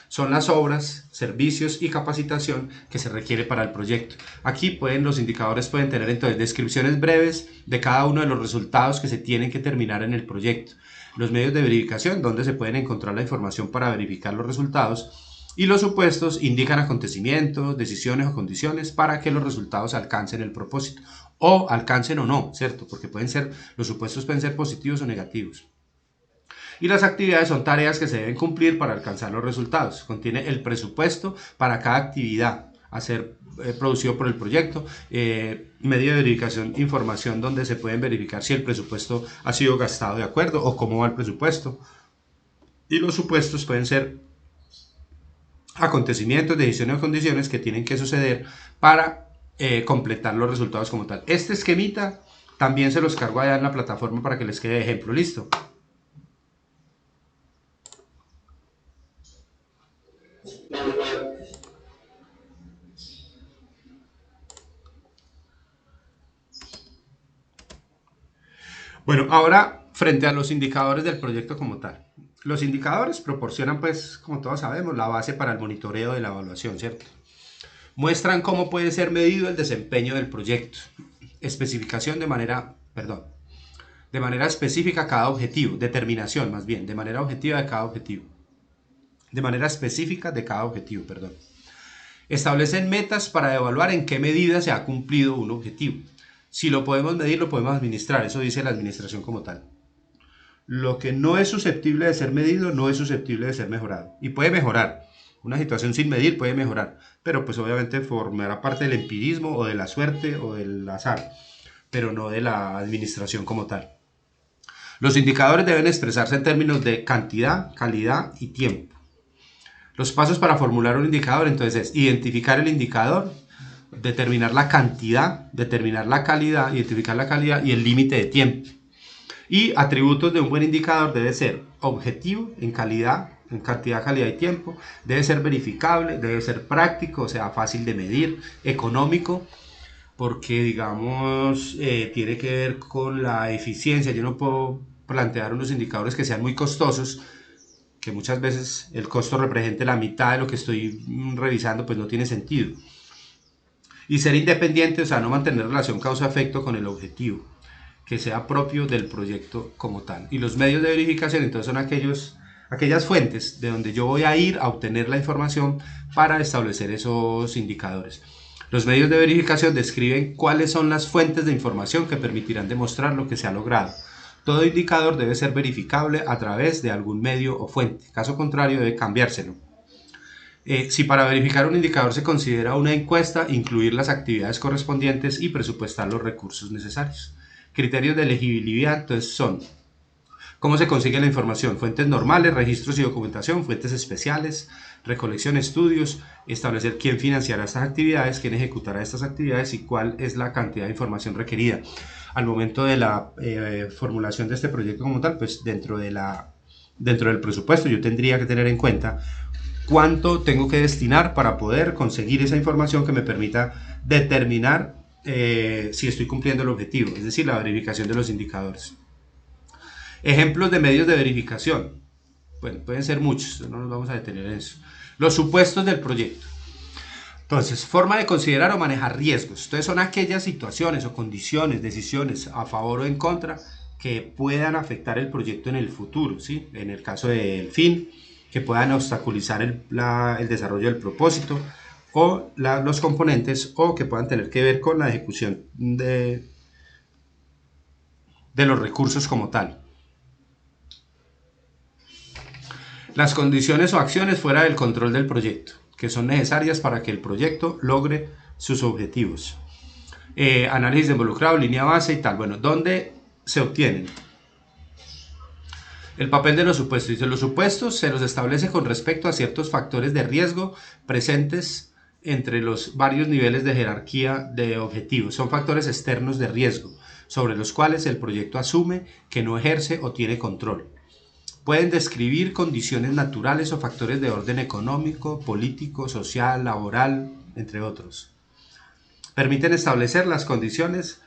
son las obras, servicios y capacitación que se requiere para el proyecto. Aquí los indicadores pueden tener entonces descripciones breves de cada uno de los resultados que se tienen que terminar en el proyecto, los medios de verificación donde se pueden encontrar la información para verificar los resultados, y los supuestos indican acontecimientos, decisiones o condiciones para que los resultados alcancen el propósito, o alcancen o no, ¿cierto? Porque los supuestos pueden ser positivos o negativos. Y las actividades son tareas que se deben cumplir para alcanzar los resultados. Contiene el presupuesto para cada actividad a ser producido por el proyecto, medio de verificación, información donde se pueden verificar si el presupuesto ha sido gastado de acuerdo o cómo va el presupuesto. Y los supuestos pueden ser acontecimientos, decisiones o condiciones que tienen que suceder para completar los resultados como tal. Este esquemita también se los cargo allá en la plataforma para que les quede de ejemplo. Listo. Bueno, ahora frente a los indicadores del proyecto como tal. Los indicadores proporcionan, pues, como todos sabemos, la base para el monitoreo de la evaluación, ¿cierto? Muestran cómo puede ser medido el desempeño del proyecto. Especificación de manera específica cada objetivo, determinación más bien, de manera objetiva de cada objetivo. De manera específica de cada objetivo, perdón. Establecen metas para evaluar en qué medida se ha cumplido un objetivo. Si lo podemos medir, lo podemos administrar, eso dice la administración como tal. Lo que no es susceptible de ser medido no es susceptible de ser mejorado. Y puede mejorar. Una situación sin medir puede mejorar, pero pues obviamente formará parte del empirismo o de la suerte o del azar, pero no de la administración como tal. Los indicadores deben expresarse en términos de cantidad, calidad y tiempo. Los pasos para formular un indicador entonces es identificar el indicador, determinar la cantidad, determinar la calidad, identificar la calidad y el límite de tiempo. Y atributos de un buen indicador debe ser objetivo en calidad, en cantidad, calidad y tiempo, debe ser verificable, debe ser práctico, o sea, fácil de medir, económico, porque digamos tiene que ver con la eficiencia. Yo no puedo plantear unos indicadores que sean muy costosos, que muchas veces el costo represente la mitad de lo que estoy revisando, pues no tiene sentido. Y ser independiente, o sea, no mantener relación causa-efecto con el objetivo, que sea propio del proyecto como tal. Y los medios de verificación entonces son aquellas fuentes de donde yo voy a ir a obtener la información para establecer esos indicadores. Los medios de verificación describen cuáles son las fuentes de información que permitirán demostrar lo que se ha logrado. Todo indicador debe ser verificable a través de algún medio o fuente, caso contrario debe cambiárselo. Si para verificar un indicador se considera una encuesta, incluir las actividades correspondientes y presupuestar los recursos necesarios. Criterios de elegibilidad entonces son: ¿cómo se consigue la información? Fuentes normales, registros y documentación, fuentes especiales, recolección, estudios, establecer quién financiará estas actividades, quién ejecutará estas actividades y cuál es la cantidad de información requerida. Al momento de la formulación de este proyecto como tal, pues dentro del presupuesto yo tendría que tener en cuenta cuánto tengo que destinar para poder conseguir esa información que me permita determinar si estoy cumpliendo el objetivo, es decir, la verificación de los indicadores. Ejemplos de medios de verificación. Bueno, pueden ser muchos, no nos vamos a detener en eso. Los supuestos del proyecto. Entonces, forma de considerar o manejar riesgos. Entonces, son aquellas situaciones o condiciones, decisiones a favor o en contra que puedan afectar el proyecto en el futuro, ¿sí? En el caso del fin, que puedan obstaculizar el desarrollo del propósito o los componentes, o que puedan tener que ver con la ejecución de los recursos como tal. Las condiciones o acciones fuera del control del proyecto, que son necesarias para que el proyecto logre sus objetivos. Análisis de involucrado, línea base y tal. Bueno, ¿dónde se obtienen? El papel de los supuestos. Dice, los supuestos se los establece con respecto a ciertos factores de riesgo presentes entre los varios niveles de jerarquía de objetivos. Son factores externos de riesgo sobre los cuales el proyecto asume que no ejerce o tiene control. Pueden describir condiciones naturales o factores de orden económico, político, social, laboral, entre otros. Permiten establecer las condiciones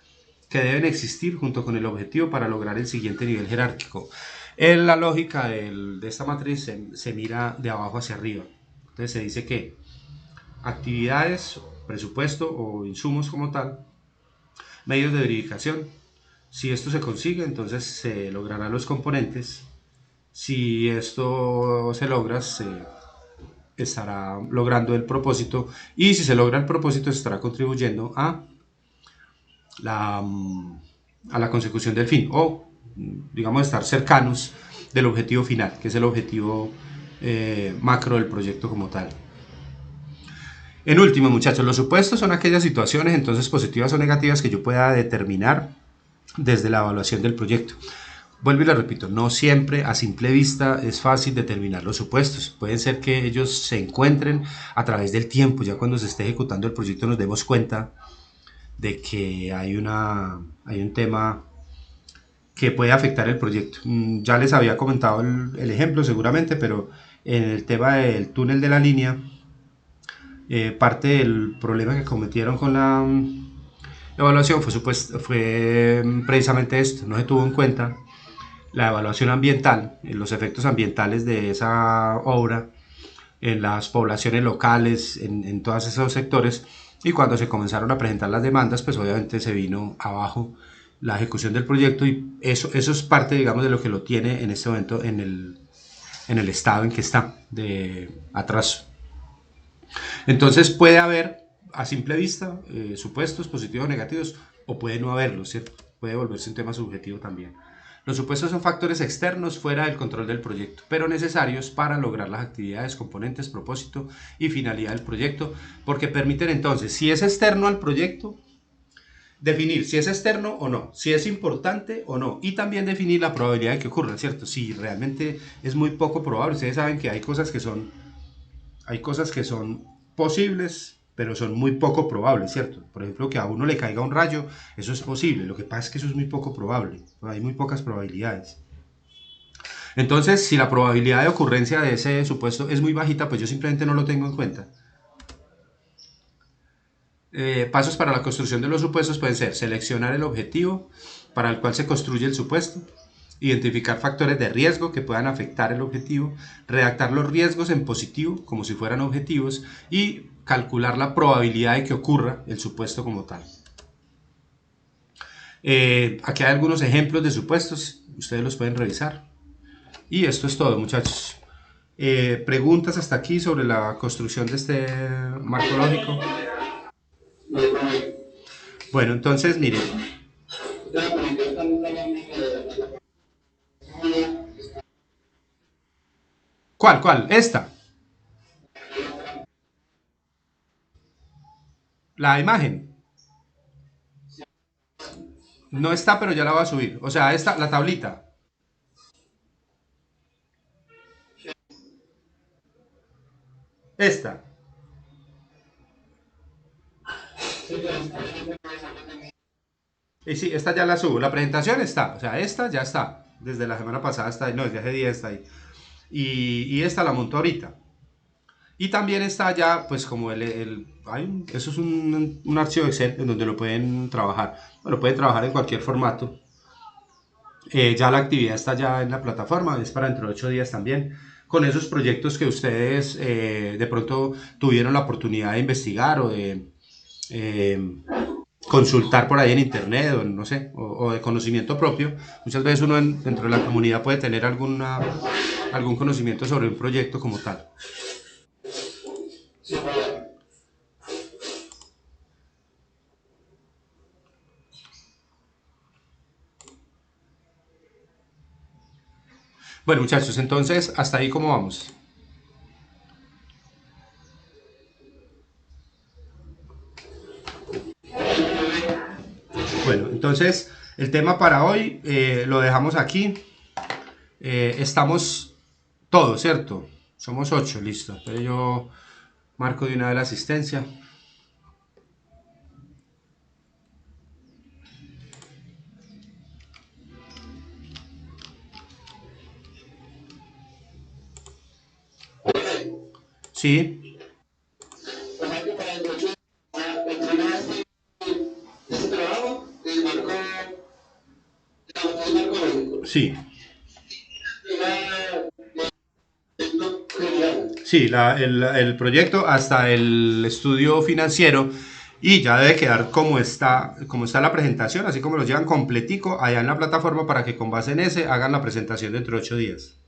que deben existir junto con el objetivo para lograr el siguiente nivel jerárquico. En la lógica de esta matriz se mira de abajo hacia arriba. Entonces se dice que actividades, presupuesto o insumos como tal, medios de verificación. Si esto se consigue, entonces se lograrán los componentes. Si esto se logra, se estará logrando el propósito, y si se logra el propósito, se estará contribuyendo a la consecución del fin, o digamos estar cercanos del objetivo final, que es el objetivo macro del proyecto como tal. En último, muchachos, los supuestos son aquellas situaciones entonces positivas o negativas que yo pueda determinar desde la evaluación del proyecto. Vuelvo y le repito, no siempre a simple vista es fácil determinar los supuestos. Pueden ser que ellos se encuentren a través del tiempo. Ya cuando se esté ejecutando el proyecto nos demos cuenta de que hay un tema que puede afectar el proyecto. Ya les había comentado el ejemplo seguramente, pero en el tema del túnel de la línea, parte del problema que cometieron con la evaluación fue precisamente esto. No se tuvo en cuenta la evaluación ambiental, los efectos ambientales de esa obra en las poblaciones locales, en todos esos sectores, y cuando se comenzaron a presentar las demandas, pues obviamente se vino abajo la ejecución del proyecto, y eso es parte, digamos, de lo que lo tiene en este momento en el estado en que está, de atraso. Entonces puede haber, a simple vista, supuestos positivos o negativos, o puede no haberlos, ¿cierto? Puede volverse un tema subjetivo también. Los supuestos son factores externos fuera del control del proyecto, pero necesarios para lograr las actividades, componentes, propósito y finalidad del proyecto, porque permiten entonces, si es externo al proyecto, definir si es externo o no, si es importante o no, y también definir la probabilidad de que ocurra, ¿cierto? Si realmente es muy poco probable. Ustedes saben que hay cosas que son posibles, pero son muy poco probables, ¿cierto? Por ejemplo, que a uno le caiga un rayo, eso es posible. Lo que pasa es que eso es muy poco probable. Hay muy pocas probabilidades. Entonces, si la probabilidad de ocurrencia de ese supuesto es muy bajita, pues yo simplemente no lo tengo en cuenta. Pasos para la construcción de los supuestos pueden ser seleccionar el objetivo para el cual se construye el supuesto, identificar factores de riesgo que puedan afectar el objetivo, redactar los riesgos en positivo como si fueran objetivos, y calcular la probabilidad de que ocurra el supuesto como tal. Aquí hay algunos ejemplos de supuestos, ustedes los pueden revisar. Y esto es todo, muchachos. ¿Preguntas hasta aquí sobre la construcción de este marco lógico? Bueno, entonces miren. ¿Cuál? Esta. La imagen. No está, pero ya la voy a subir. O sea, esta, la tablita. Esta. Y sí, esta ya la subo. La presentación está. O sea, esta ya está. Desde la semana pasada está ahí. No, desde hace 10 está ahí. Y esta la monto ahorita. Y también está ya, pues como eso es un archivo Excel en donde lo pueden trabajar. Bueno, pueden trabajar en cualquier formato. Ya la actividad está ya en la plataforma, es para dentro de 8 días también. Con esos proyectos que ustedes de pronto tuvieron la oportunidad de investigar o de consultar por ahí en internet, o no sé, o de conocimiento propio. Muchas veces uno dentro de la comunidad puede tener algún conocimiento sobre un proyecto como tal. Bueno, muchachos, entonces hasta ahí cómo vamos. Bueno, entonces el tema para hoy lo dejamos aquí. Estamos todos, ¿cierto? Somos 8, listo. Entonces yo marco de una vez la asistencia. Sí, sí. Sí, el proyecto hasta el estudio financiero y ya debe quedar como está la presentación, así como lo llevan completico allá en la plataforma para que con base en ese hagan la presentación dentro de 8 días.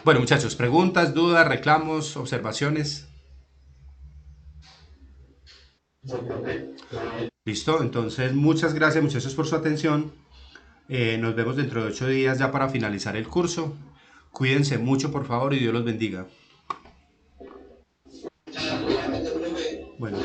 Bueno, muchachos, preguntas, dudas, reclamos, observaciones. Listo, entonces muchas gracias muchachos por su atención. Nos vemos dentro de 8 días ya para finalizar el curso. Cuídense mucho, por favor, y Dios los bendiga. Bueno.